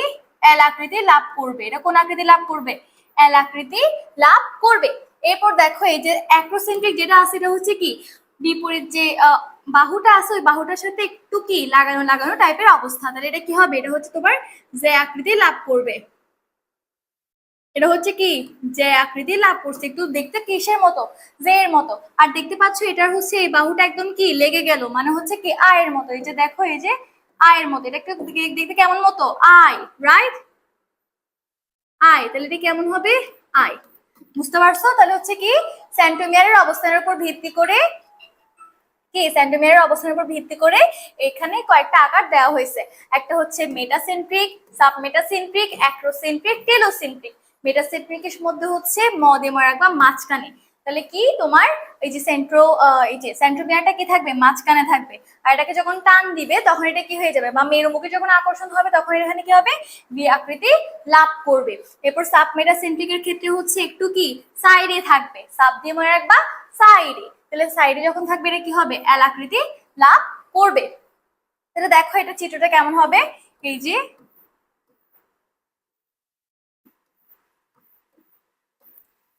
A: এল আকৃতি লাভ করবে। এটা কোন আকৃতি লাভ করবে? এল আকৃতি লাভ করবে। এরপর দেখো এই যে অ্যাক্রোসেন্ট্রিক যেটা আছে এটা হচ্ছে কি বিপরীত যে বাহুটা আছে ওই বাহুটার সাথে একটু কি লাগানো লাগানো টাইপের অবস্থা, তাহলে এটা কি হবে? এটা হচ্ছে তোমার যে আকৃতি লাভ করবে। এটা হচ্ছে কি যে আকৃতি লাভ করছে, একটু দেখতে কিসের মতো? যে এর মতো। আর দেখতে পাচ্ছ এটার হচ্ছে এই বাহুটা একদম কি লেগে গেল, মানে হচ্ছে কি আয়ের মতো। এই যে দেখো এই যে আয়ের মতো, এটা একটু দেখতে কেমন মতো? আয়, রাইট? আয়, তাহলে এটা কেমন হবে? আয়। বুঝতে পারছো? তাহলে হচ্ছে কি সেন্টোমিয়ারের অবস্থানের উপর ভিত্তি করে কি সেন্টোমিয়ারের অবস্থানের উপর ভিত্তি করে এখানে কয়েকটা আকার দেওয়া হয়েছে। একটা হচ্ছে মেটাসেন্ট্রিক, সাবমেটাসেন্ট্রিক, অ্যাক্রোসেন্ট্রিক, টেলোসেন্ট্রিক। মেটাসেন্ট্রিকের মধ্যে হচ্ছে মধ্যে রাখবা মাঝখানে, তাহলে কি তোমার এই যে এই যে সেন্ট্রোমিয়ারটা কি থাকবে? মাঝখানে থাকবে। আর এটাকে যখন টান দিবে তখন এটা কি হয়ে যাবে? বা মেরুমুখী যখন আকর্ষণ হবে তখন এখানে কি হবে? ভি আকৃতি লাভ করবে। এরপর সাবমেটাসেন্ট্রিকের ক্ষেত্রে হচ্ছে একটু কি সাইডে থাকবে, সাব দিয়ে মনে রাখবা সাইডে, তাহলে সাইডে যখন থাকবে এটা কি হবে? এল আকৃতি লাভ করবে। তাহলে দেখো এটা চিত্রটা কেমন হবে? এই যে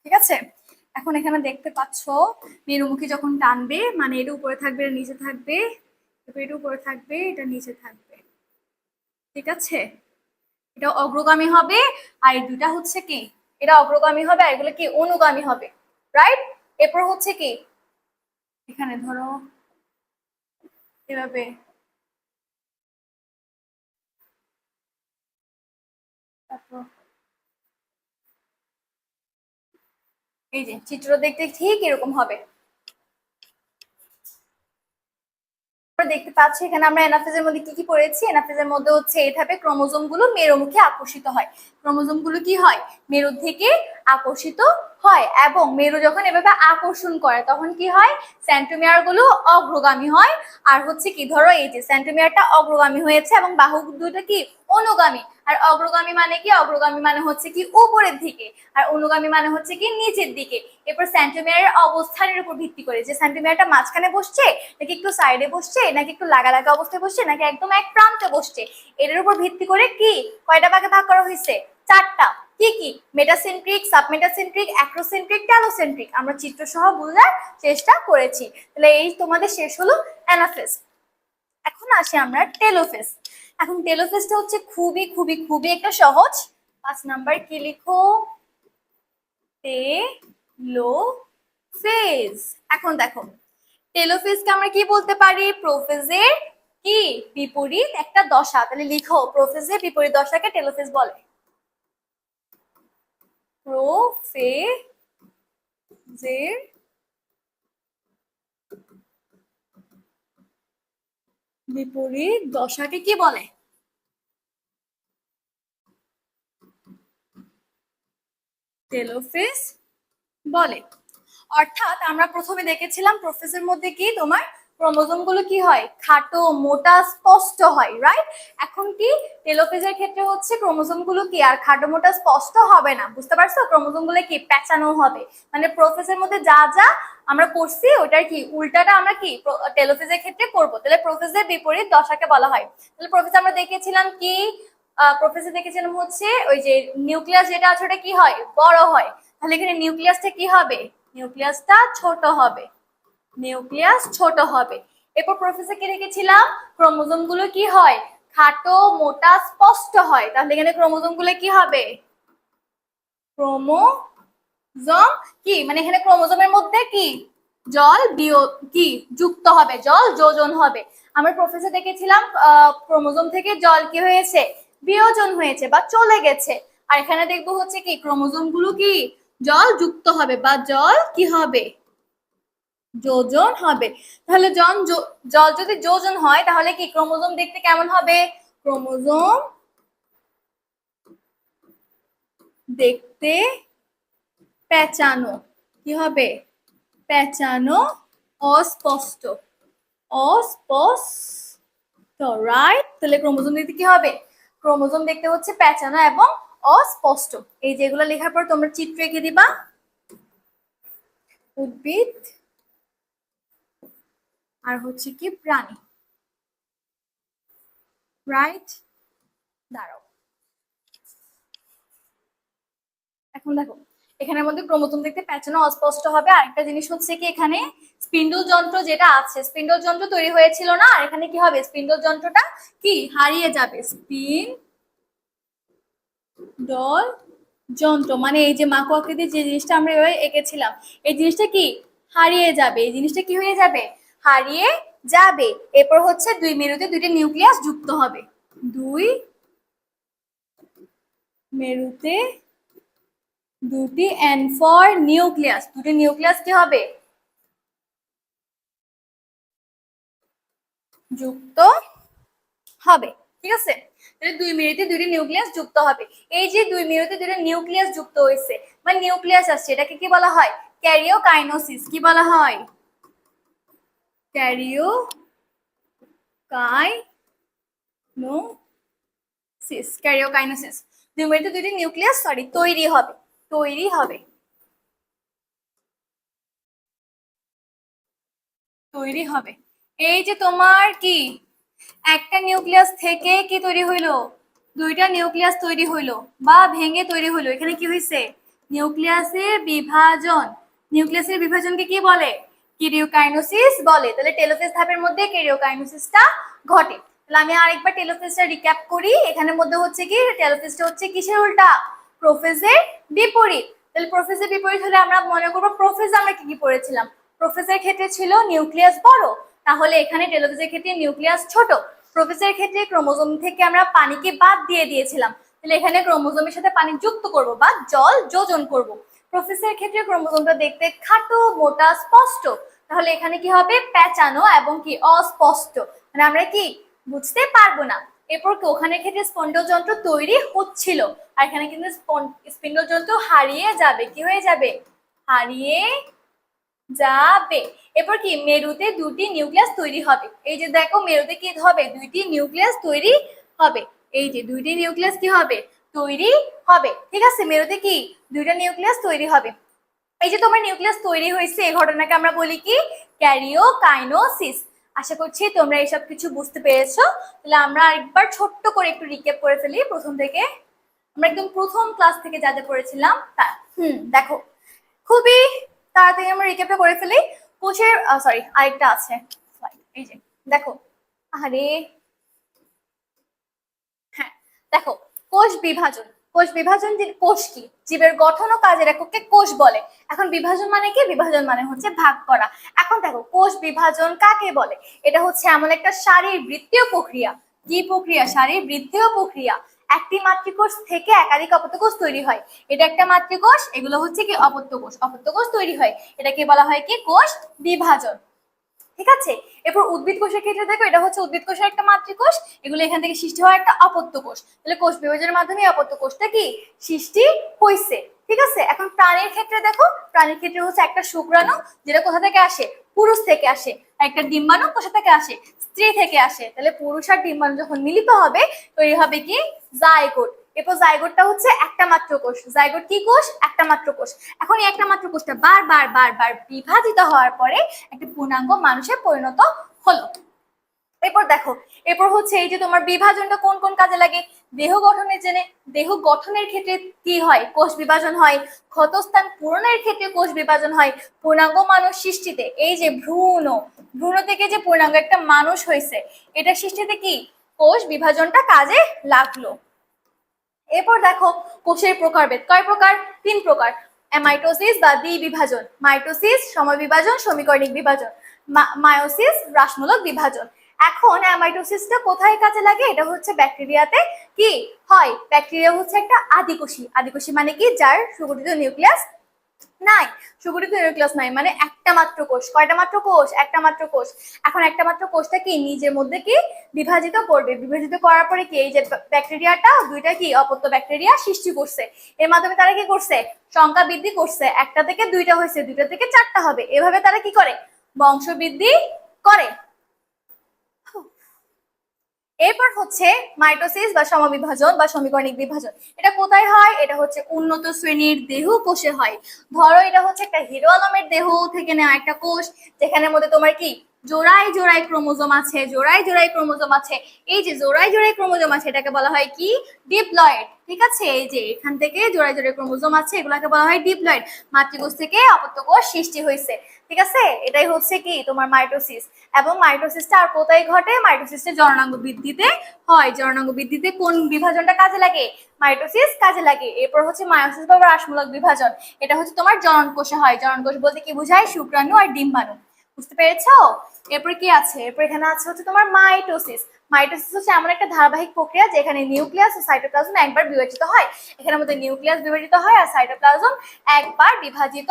A: ঠিক আছে, এখন এখানে দেখতে পাচ্ছ মেরুমুখী যখন টানবে মানে এটা উপরে থাকবে, এটা নিচে থাকবে, এটা উপরে থাকবে, এটা নিচে থাকবে। ঠিক আছে, এটা অগ্রগামী হবে আর এই দুটা হচ্ছে কি এটা অগ্রগামী হবে আর এগুলো কি অনুগামী হবে, রাইট? এরপর হচ্ছে কি এখানে ধরো এভাবে, তারপর এই যে চিত্র দেখতে ঠিক এরকম হবে। দেখতে পাচ্ছি এখানে আমরা এনাফেজের মধ্যে কি কি পড়েছি। এনাফেজের মধ্যে হচ্ছে এই ধাপে ক্রোমোজোম গুলো মেরুমুখে আকর্ষিত হয়। ক্রোমোজোম গুলো কি হয়? মেরু থেকে আকর্ষিত হয়, এবং মেরু যখন এভাবে আকর্ষণ করে তখন কি হয়? সেন্ট্রোমিয়ার গুলো অগ্রগামী হয়। আর হচ্ছে কি ধরো এই যে সেন্ট্রোমিয়ারটা অগ্রগামী হয়েছে এবং বাহু দুটো কি অনুগামী। আর অগ্রগামী মানে কি? অগ্রগামী মানে হচ্ছে কি উপরের দিকে, আর অনুগামী মানে হচ্ছে কি নিচের দিকে। এরপর সেন্ট্রোমিয়ারের অবস্থানের উপর ভিত্তি করে যে সেন্ট্রোমিয়ারটা মাঝখানে বসছে নাকি একটু সাইডে বসছে নাকি একটু লাগা লাগা অবস্থায় বসছে নাকি একদম এক প্রান্তে বসছে, এটার উপর ভিত্তি করে কি কয়টা ভাগে ভাগ করা হয়েছে? চারটা। কি কি? Metacentric, submetacentric, acrocentric, telocentric. আমরা চিত্র সহ বোঝার চেষ্টা করেছি। তাহলে এই তোমাদের শেষ হলো অ্যানাফেজ। এখন আসি আমরা টেলোফেজ। এখন টেলোফেজটা হচ্ছে খুবই খুবই খুবই একটা সহজ। 5 নাম্বার কি লিখো? টেলোফেজ। এখন দেখো টেলোফেজকে আমরা কি বলতে পারি? প্রোফেজের কি বিপরীত একটা দশা। তাহলে লিখো প্রোফেজের বিপরীত দশাকে টেলোফেজ বলে। প্রোফেজের বিপরীত দশাকে কি বলে? টেলোফেজ বলে। অর্থাৎ আমরা প্রথমে দেখেছিলাম প্রোফেজের মধ্যে কি তোমার ক্রোমোজোম গুলো কি হয়? খাটো, মোটা, স্পষ্ট হয়, রাইট? এখন কি টেলোফেজের ক্ষেত্রে হচ্ছে ক্রোমোজোম গুলো কি আর খাটো, মোটা, স্পষ্ট হবে না। বুঝতে পারছো? ক্রোমোজোম গুলো কি পেঁচানো হবে। মানে প্রোফেজের মধ্যে যা যা আমরা করছি ওটার কি উল্টাটা আমরা কি টেলোফেজের ক্ষেত্রে করব। তাহলে প্রোফেজের বিপরীত দশাকে বলা হয়। তাহলে প্রোফেজ আমরা দেখেছিলাম কি প্রোফেজে দেখেছিলাম হচ্ছে ওই যে নিউক্লিয়াস যেটা আছে ওটা কি হয়? বড় হয়। তাহলে এখানে নিউক্লিয়াসটা কি হবে? নিউক্লিয়াসটা ছোট হবে। নিউক্লিয়াস ছোট হবে। এরপর প্রফেসর কে রেখেছিলাম ক্রোমোজোম গুলো কি হয়? খাটো, মোটা, স্পষ্ট হয়। তাহলে এখানে ক্রোমোজোম গুলো কি হবে? ক্রোমোজোম কি মানে এখানে ক্রোমোজোমের মধ্যে কি জল কি যুক্ত হবে, জল যোজন হবে। আমরা প্রফেসর দেখেছিলাম ক্রোমোজোম থেকে জল কি হয়েছে? বিয়োজন হয়েছে বা চলে গেছে। আর এখানে দেখবো হচ্ছে কি ক্রোমোজোম গুলো কি জল যুক্ত হবে বা জল কি হবে? যোজন হবে। তাহলে জল যদি যোজন হয় তাহলে কি ক্রোমোজোম দেখতে কেমন হবে? ক্রোমোজোম দেখতে পেঁচানো। কি হবে? পেঁচানো, অস্পষ্ট। অস্পষ্ট তো রাইট, তাহলে ক্রোমোজোম দেখতে কি হবে? ক্রোমোজোম দেখতে হচ্ছে প্যাঁচানো এবং অস্পষ্ট। এই যেগুলো লেখার পর তোমরা চিত্র এঁকে দিবা। উদ্ভিদ আর হচ্ছে কি প্রাণী। রাইট, দাঁড়াও। এখন দেখো এখানের মধ্যে ক্রোমোজোম দেখতে প্যাঁচানো অস্পষ্ট হবে। আরেকটা জিনিস হচ্ছে কি, এখানে স্পিন্ডল যন্ত্র যেটা আছে, স্পিন্ডল যন্ত্র তৈরি হয়েছিল না, আর এখানে কি হবে? স্পিন্ডল যন্ত্রটা কি হারিয়ে যাবে। স্পিন্ডল যন্ত্র মানে এই যে মাকু আকৃতির যে জিনিসটা আমরা এভাবে এঁকেছিলাম, এই জিনিসটা কি হারিয়ে যাবে। এই জিনিসটা কি হয়ে যাবে? হারিয়ে যাবে। এরপর হচ্ছে দুই মেরুতে দুইটা নিউক্লিয়াস যুক্ত হবে। দুই মেরুতে দুটি এন ফর নিউক্লিয়াস, দুটি নিউক্লিয়াস কি হবে? যুক্ত হবে। ঠিক আছে, তাহলে দুই মেরুতে দুটি নিউক্লিয়াস যুক্ত হবে। এই যে দুই মেরুতে দুটি নিউক্লিয়াস যুক্ত হয়েছে মানে নিউক্লিয়াস আসছে, এটাকে কি বলা হয়? ক্যারিওকাইনোসিস। কি বলা হয়? ক্যারিওকাইনোসিস। দুই মেরুতে দুটি নিউক্লিয়াস তৈরি হবে। তৈরি হবে তৈরি হবে। এই যে তোমার কি একটা নিউক্লিয়াস থেকে কি তৈরি হইলো? দুইটা নিউক্লিয়াস তৈরি হইলো বা ভেঙে তৈরি হইলো। এখানে কি হয়েছে? নিউক্লিয়াসের বিভাজন। নিউক্লিয়াসের বিভাজনকে কি বলে? ক্যারিওকাইনোসিস বলে। তাহলে টেলোফেজ ধাপের মধ্যে ক্যারিওকাইনোসিসটা ঘটে। তাহলে আমি আরেকবার টেলোফেজটা রিক্যাপ করি। এখানের মধ্যে হচ্ছে কি টেলোফেজটা হচ্ছে কিসের উল্টা? প্রোফেজের বিপরীত। তাহলে প্রোফেজের বিপরীত হলে আমরা মনে করবো প্রোফেজ আমরা কি কি পড়েছিলাম? প্রোফেজের ক্ষেত্রে ছিল নিউক্লিয়াস বড়, তাহলে এখানে টেলোফেজের ক্ষেত্রে নিউক্লিয়াস ছোট। প্রোফেজের ক্ষেত্রে ক্রোমোজোম থেকে আমরা পানিকে বাদ দিয়ে দিয়েছিলাম, তাহলে এখানে ক্রোমোজোমের সাথে পানি যুক্ত করব বা জল যোজন করব। প্রোফেজের ক্ষেত্রে ক্রোমোজোমটা দেখতে খাটো, মোটা, স্পষ্ট, তাহলে এখানে কি হবে? প্যাঁচানো এবং কি অস্পষ্ট, মানে আমরা কি বুঝতে পারবো না। এরপর কি ওখানে ক্ষেত্রে স্পন্ডল যন্ত্র তৈরি হচ্ছিল, আর এখানে কিন্তু স্পিন্ডল যন্ত্র হারিয়ে যাবে। কি হয়ে যাবে? হারিয়ে যাবে। এরপর কি মেরুতে দুটি নিউক্লিয়াস তৈরি হবে। এই যে দেখো মেরুতে কি হবে? দুইটি নিউক্লিয়াস তৈরি হবে। এই যে দুইটি নিউক্লিয়াস কি হবে? তৈরি হবে। ঠিক আছে, মেরুতে কি দুইটা নিউক্লিয়াস তৈরি হবে। এই যে তোমার নিউক্লিয়াস তৈরি হয়েছে, এই ঘটনাকে আমরা বলি কি? ক্যারিওকাইনোসিস। আশা করছি তোমরা এইসব কিছু বুঝতে পেরেছো। তাহলে আমরা আরেকবার ছোট্ট করে একটু রিক্যাপ করে ফেলি প্রথম থেকে। আমরা একদম প্রথম ক্লাস থেকে যা যা পড়েছিলাম তা। দেখো খুবই তাড়াতাড়ি আমরা রিক্যাপটা করে ফেলি। কোষের আরেকটা আছে। এই যে দেখো, আরে হ্যাঁ, দেখো কোষ বিভাজন। কোষ বিভাজন, কোষ কি? জীবের গঠন ও কাজের এককে কোষ বলে। এখন বিভাজন মানে কি? বিভাজন মানে হচ্ছে ভাগ করা। এখন দেখো কোষ বিভাজন কাকে বলে? এটা হচ্ছে এমন একটা শারীরবৃত্তীয় প্রক্রিয়া। কি প্রক্রিয়া? শারীরবৃত্তীয় প্রক্রিয়া। একটি মাতৃকোষ থেকে একাধিক অপত্যকোষ তৈরি হয়। এটা একটা মাতৃকোষ, এগুলো হচ্ছে কি অপত্যকোষ। অপত্যকোষ তৈরি হয়, এটাকে বলা হয় কি? কোষ বিভাজন। ঠিক আছে, এরপর উদ্ভিদ কোষের ক্ষেত্রে দেখো, এটা হচ্ছে উদ্ভিদ কোষের একটা মাতৃকোষ, এগুলো এখান থেকে সৃষ্টি হয় একটা অপত্য কোষ। তাহলে কোষ বিভাজনের মাধ্যমে অপত্য কোষটা কি সৃষ্টি হয়েছে। ঠিক আছে, এখন প্রাণীর ক্ষেত্রে দেখো, প্রাণীর ক্ষেত্রে হচ্ছে একটা শুক্রাণু, যেটা কোথা থেকে আসে? পুরুষ থেকে আসে। একটা ডিম্বাণু কোথা থেকে আসে? স্ত্রী থেকে আসে। তাহলে পুরুষ আর ডিম্বাণু যখন মিলিত হবে তৈরি হবে কি? জাইগোট। এরপর জাইগোটটা হচ্ছে একটা মাত্র কোষ। জাইগোট কি কোষ? একটা মাত্র কোষ। এখন এই একটা মাত্র কোষটা বারবার বারবার বিভাজিত হওয়ার পরে একটা পূর্ণাঙ্গ মানুষে পরিণত হলো। এরপর দেখো, এরপর হচ্ছে এই যে তোমার বিভাজনটা কোন কোন কাজে লাগে? দেহ গঠনের জন্য, দেহ গঠনের ক্ষেত্রে কি হয়? কোষ বিভাজন হয়। ক্ষতস্থান পূরণের ক্ষেত্রে কোষ বিভাজন হয়। পূর্ণাঙ্গ মানুষ সৃষ্টিতে, এই যে ভ্রূণ, ভ্রূণ থেকে যে পূর্ণাঙ্গ একটা মানুষ হয়েছে, এটা সৃষ্টিতে কি কোষ বিভাজনটা কাজে লাগলো। এরপর দেখো কোষের প্রকারভেদ। কয় প্রকার? 3 প্রকার। মাইটোসিস বা দ্বিবিভাজন, মাইটোসিস সময় বিভাজন, সমীকরণিক বিভাজন, মায়োসিস হ্রাসমূলক বিভাজন। এখন অ্যামাইটোসিসটা কোথায় কাজে লাগে? এটা হচ্ছে ব্যাকটেরিয়াতে কি হয়? ব্যাকটেরিয়া হচ্ছে একটা আদিকোষী। আদিকোষী মানে কি? যার সুগঠিত নিউক্লিয়াস নাই। সুগঠিত নিউক্লিয়াস নাই মানে একটা মাত্র কোষ। কয়টা মাত্র কোষ? একটা মাত্র কোষ। এখন একটা মাত্র কোষটা কি নিজের মধ্যে কি বিভাজিত করবে। বিভাজিত করার পরে কি এই যে ব্যাকটেরিয়াটা দুইটা কি অপত্য ব্যাকটেরিয়া সৃষ্টি করছে। এর মাধ্যমে তারা কি করছে? সংখ্যা বৃদ্ধি করছে। একটা থেকে দুইটা হয়েছে, দুইটা থেকে চারটা হবে। এভাবে তারা কি করে? বংশ বৃদ্ধি করে। এরপর হচ্ছে মাইটোসিস বা সমবিভাজন বা সমীকরণিক বিভাজন। এটা কোথায় হয়? এটা হচ্ছে উন্নত শ্রেণীর দেহ কোষে হয়। ধরো এটা হচ্ছে একটা হিরো আলমের দেহ থেকে নেওয়া একটা কোষ, যেখানের মধ্যে তোমার কি জোড়ায় জোড়ায় ক্রোমোজোম আছে, জোড়ায় জোড়ায় ক্রোমোজোম আছে। এই যে জোড়ায় জোড়ায় ক্রোমোজোম আছে এটাকে বলা হয় কি ডিপ্লয়েড। ঠিক আছে, এই যে এখান থেকে জোড়ায় জোড়ায় ক্রোমোজোম আছে এগুলাকে বলা হয় ডিপ্লয়েড। মাতৃকোষ থেকে অপত্য কোষ সৃষ্টি হয়েছে। ঠিক আছে, এটাই হচ্ছে কি তোমার মাইটোসিস। এবং মাইটোসিসটা আর কোথায় ঘটে? মাইটোসিসটা জননাঙ্গ বৃদ্ধিতে হয়। জননাঙ্গ বৃদ্ধিতে কোন বিভাজনটা কাজে লাগে? মাইটোসিস কাজে লাগে। এরপর হচ্ছে মায়োসিস বা হ্রাসমূলক বিভাজন। এটা হচ্ছে তোমার জনন কোষে হয়। জনন কোষ বলতে কি বোঝায়? শুক্রাণু আর ডিম্বাণু। বুঝতে পেরেছো? এরপর কি আছে? এরপর এখানে আছে হচ্ছে তোমার মাইটোসিস। মাইটোসিস হচ্ছে এমন একটা ধারাবাহিক প্রক্রিয়া যেখানে নিউক্লিয়াস ও সাইটোপ্লাজম একবার বিভাজিত হয়। এখানের মধ্যে নিউক্লিয়াস বিভাজিত হয় আর সাইটোপ্লাজম একবার বিভাজিত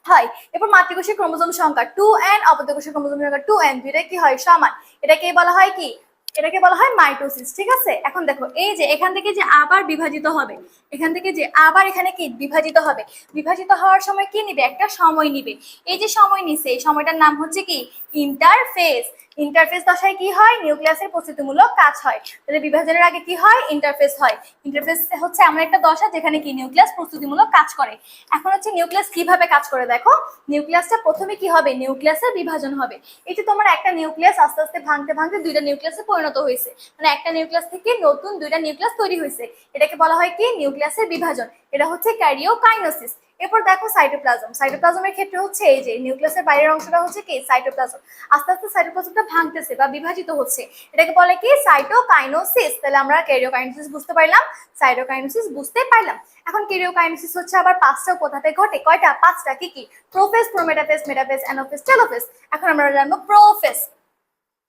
A: হয়। এরপর মাতৃকোষের ক্রোমোজোম সংখ্যা 2n, অপত্য কোষের ক্রোমোজোম সংখ্যা 2n, দুইটা কি হয়? সমান। এটাকে বলা হয় কি? এটাকে বলা হয় মাইটোসিস। ঠিক আছে, এখন দেখো এই যে এখান থেকে যে আবার বিভাজিত হবে, এখান থেকে যে আবার এখানে কি বিভাজিত হবে, বিভাজিত হওয়ার সময় কি নিবে? একটা সময় নিবে। এই যে সময় নিছে এই সময়টার নাম হচ্ছে কি ইন্টারফেজ। ইন্টারফেজ দশায় কি হয়? নিউক্লিয়াসের প্রস্তুতিমূলক কাজ হয়। তাহলে বিভাজনের আগে কি হয়? ইন্টারফেজ হয়। ইন্টারফেজ হচ্ছে এমন একটা দশা যেখানে কি নিউক্লিয়াস প্রস্তুতিমূলক কাজ করে। এখন হচ্ছে নিউক্লিয়াস কিভাবে কাজ করে দেখো। নিউক্লিয়াসটা প্রথমে কি হবে? নিউক্লিয়াসের বিভাজন হবে। এই যে তোমার একটা নিউক্লিয়াস আস্তে আস্তে ভাঙতে ভাঙতে দুইটা নিউক্লিয়াসে পরিণত হয়েছে, মানে একটা নিউক্লিয়াস থেকে নতুন দুইটা নিউক্লিয়াস তৈরি হয়েছে। এটাকে বলা হয় কি নিউক্লিয়াসের বিভাজন। এটা হচ্ছে ক্যারিওকাইনেসিস। এরপর দেখো সাইটোপ্লাজম। সাইটোপ্লাজমের ক্ষেত্রে হচ্ছে এই যে নিউক্লিয়াসের বাইরের অংশটা হচ্ছে কি সাইটোপ্লাজম। আস্তে আস্তে সাইটোপ্লাজমটা ভাঙতেছে বা বিভাজিত হচ্ছে, এটাকে বলে কি সাইটোকাইনেসিস। তাহলে আমরা ক্যারিওকাইনেসিস বুঝতে পারলাম, সাইটোকাইনেসিস বুঝতে পারলাম। এখন ক্যারিওকাইনেসিস হচ্ছে আবার পাঁচটা উপধাপে ঘটে। কয়টা? পাঁচটা। কি কি? Prophase, prometaphase, metaphase, anaphase, telophase. এখন আমরা জানবো প্রোফেজ।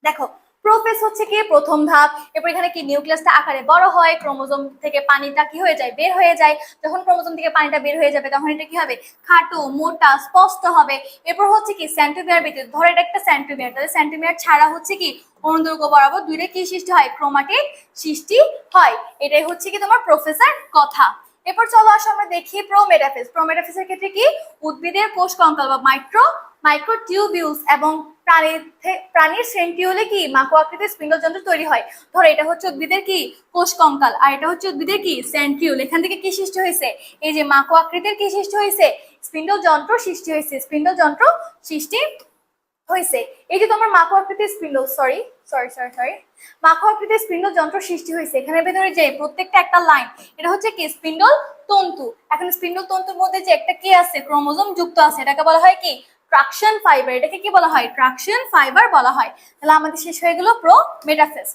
A: দেখো প্রোফেজ হচ্ছে কি প্রথম ধাপ। এরপর এখানে কি নিউক্লিয়াসটা আকারে বড় হয়, ক্রোমোজোম থেকে পানিটা কি হয়ে যায়? বের হয়ে যায়। যখন ক্রোমোজোম থেকে পানিটা বের হয়ে যাবে তখন এটা কি হবে? খাটো, মোটা, স্পষ্ট হবে। এরপর হচ্ছে কি সেন্ট্রোমিয়ার ভিতরে, ধরো এটা একটা সেন্ট্রোমিয়ার, তাহলে সেন্ট্রোমিয়ার ছাড়া হচ্ছে কি অনুদৈর্ঘ্য বরাবর দুইটা কি সৃষ্টি হয়? ক্রোমাটিড সৃষ্টি হয়। এটাই হচ্ছে কি তোমার প্রোফেসের কথা। এরপর চলো আসো আমরা দেখি প্রোমেটাফেজ। প্রোমেটাফেজের ক্ষেত্রে কি উদ্ভিদের কোষ কঙ্কাল বা মাইক্রোটিউবিউলস এবং প্রাণীর সেন্টিওলে কি মাকো আকৃতির স্পিন্ডল যন্ত্র তৈরি হয়। ধরো এটা হচ্ছে উদ্ভিদের কি কোষ কঙ্কাল আর এটা হচ্ছে উদ্ভিদের কি সেন্টিওল। এখান থেকে কি সৃষ্টি হয়েছে? এই যে মাকো আকৃতির কি সৃষ্টি হয়েছে? স্পিন্ডল যন্ত্র সৃষ্টি হয়েছে। স্পিন্ডল যন্ত্র সৃষ্টি হয়েছে। এই যে তোমার মাকো আকৃতির স্পিন্ডল মাকো আকৃতির স্পিন্ডল যন্ত্র সৃষ্টি হয়েছে। এখানে ভেতরে যে প্রত্যেকটা একটা লাইন, এটা হচ্ছে কি স্পিন্ডল তন্তু। এখন স্পিন্ডল তন্তুর মধ্যে যে একটা কি আছে? ক্রোমোজোম যুক্ত আছে, এটাকে বলা হয় কি ট্রাকশন ফাইবার। এটাকে কি বলা হয়? ট্রাকশন ফাইবার বলা হয়। তাহলে আমাদের শেষ হয়ে গেল প্রোমেটাফেজ।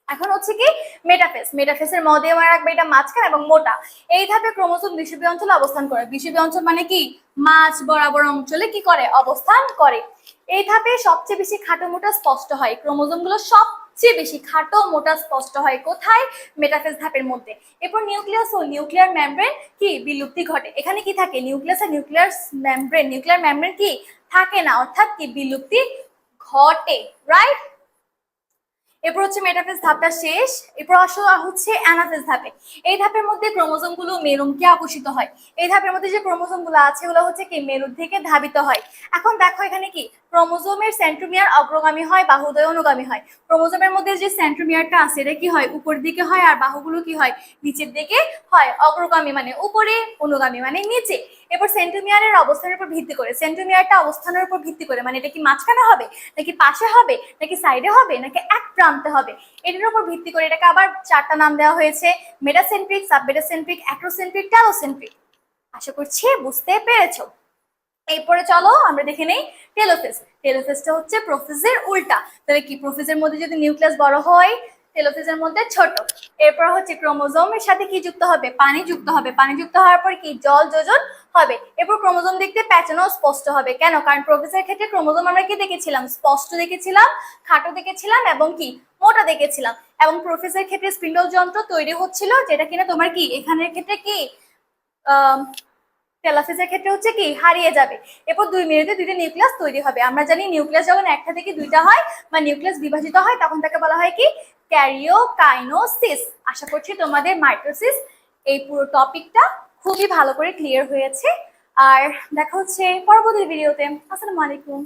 A: এখন হচ্ছে কি মেটাফেজ। মেটাফেজের মধ্যে মনে রাখবে এটা মাঝখানে এবং মোটা। এই ধাপে ক্রোমোজোম বিষুবী অঞ্চলে অবস্থান করে। বিষুবী অঞ্চল মানে কি মাঝ বরাবর অঞ্চলে কি করে? অবস্থান করে। এই ধাপে সবচেয়ে বেশি খাটো মোটা স্পষ্ট হয়। ক্রোমোজোম গুলো সবচেয়ে বেশি খাটো মোটা স্পষ্ট হয় কোথায়? মেটাফেজ ধাপের মধ্যে। এরপর নিউক্লিয়াস ও নিউক্লিয়ার মেমব্রেন কি বিলুপ্তি ঘটে। এখানে কি থাকে? নিউক্লিয়াস আর নিউক্লিয়ার মেমব্রেন কি থাকে না, অর্থাৎ কি বিলুপ্তি ঘটে। রাইট। এরপর হচ্ছে মেটাফেজ ধাপটা শেষ। এরপর আসলে হচ্ছে অ্যানাফেজ ধাপে। এই ধাপের মধ্যে ক্রোমোজোম গুলো মেরুমকে আকর্ষিত হয়। এই ধাপের মধ্যে যে ক্রোমোজোম গুলো আছে ওগুলো হচ্ছে কি মেরুর দিকে ধাবিত হয়। এখন দেখো এখানে কি ক্রোমোজোমের সেন্ট্রোমিয়ার অগ্রগামী হয়, বাহুদ্বয় অনুগামী হয়। ক্রোমোজোমের মধ্যে যে সেন্ট্রোমিয়ারটা আছে এটা কি হয়? উপর দিকে হয় আর বাহুগুলো কি হয়? নিচের দিকে হয়। অগ্রগামী মানে উপরে, অনুগামী মানে নিচে। এরপর সেন্ট্রোমিয়ারের অবস্থানের উপর ভিত্তি করে, সেন্ট্রোমিয়ারটা অবস্থানের উপর ভিত্তি করে, মানে এটা কি মাঝখানে হবে নাকি পাশে হবে নাকি সাইডে হবে নাকি এক প্রান্তে হবে, এটার উপর ভিত্তি করে এটাকে আবার চারটা নাম দেওয়া হয়েছে: মেটাসেন্ট্রিক, সাবমেটাসেন্ট্রিক, অ্যাক্রোসেন্ট্রিক, টেলোসেন্ট্রিক। আশা করছি বুঝতে পেরেছো। এরপরে চলো আমরা দেখে নেই টেলোফেজ। টেলোফেজটা হচ্ছে প্রোফেজের উল্টা। তাহলে কি প্রোফেজের মধ্যে যদি নিউক্লিয়াস বড় হয়, টেলোফেজের মধ্যে ছোট। এরপর হচ্ছে ক্রোমোজোমের সাথে কি যুক্ত হবে? পানি যুক্ত হবে। পানি যুক্ত হওয়ার পর কি জল যোজন হবে। এরপর ক্রোমোজোম দেখতে প্যাচানো স্পষ্ট হবে। কেন? কারণ প্রোফেজের ক্ষেত্রে ক্রোমোজোম আমরা কি দেখেছিলাম? স্পষ্ট দেখেছিলাম, খাটো দেখেছিলাম এবং কি মোটা দেখেছিলাম। এবং প্রোফেজের ক্ষেত্রে স্পিন্ডল যন্ত্র তৈরি হচ্ছিল, যেটা কিনা তোমার কি এখানের ক্ষেত্রে কি টেলোফেজের ক্ষেত্রে হচ্ছে কি হারিয়ে যাবে। এরপর 2 মিনিটে দুইটা নিউক্লিয়াস তৈরি হবে। আমরা জানি নিউক্লিয়াস যখন একটা থেকে দুইটা হয় বা নিউক্লিয়াস বিভাজিত হয় তখন তাকে বলা হয় কি ক্যারিওকাইনোসিস। আশা করছি তোমাদের মাইটোসিস এই পুরো টপিকটা খুবই ভালো করে ক্লিয়ার হয়েছে। আর দেখা হচ্ছে পরবর্তী ভিডিওতে। আসসালামু আলাইকুম।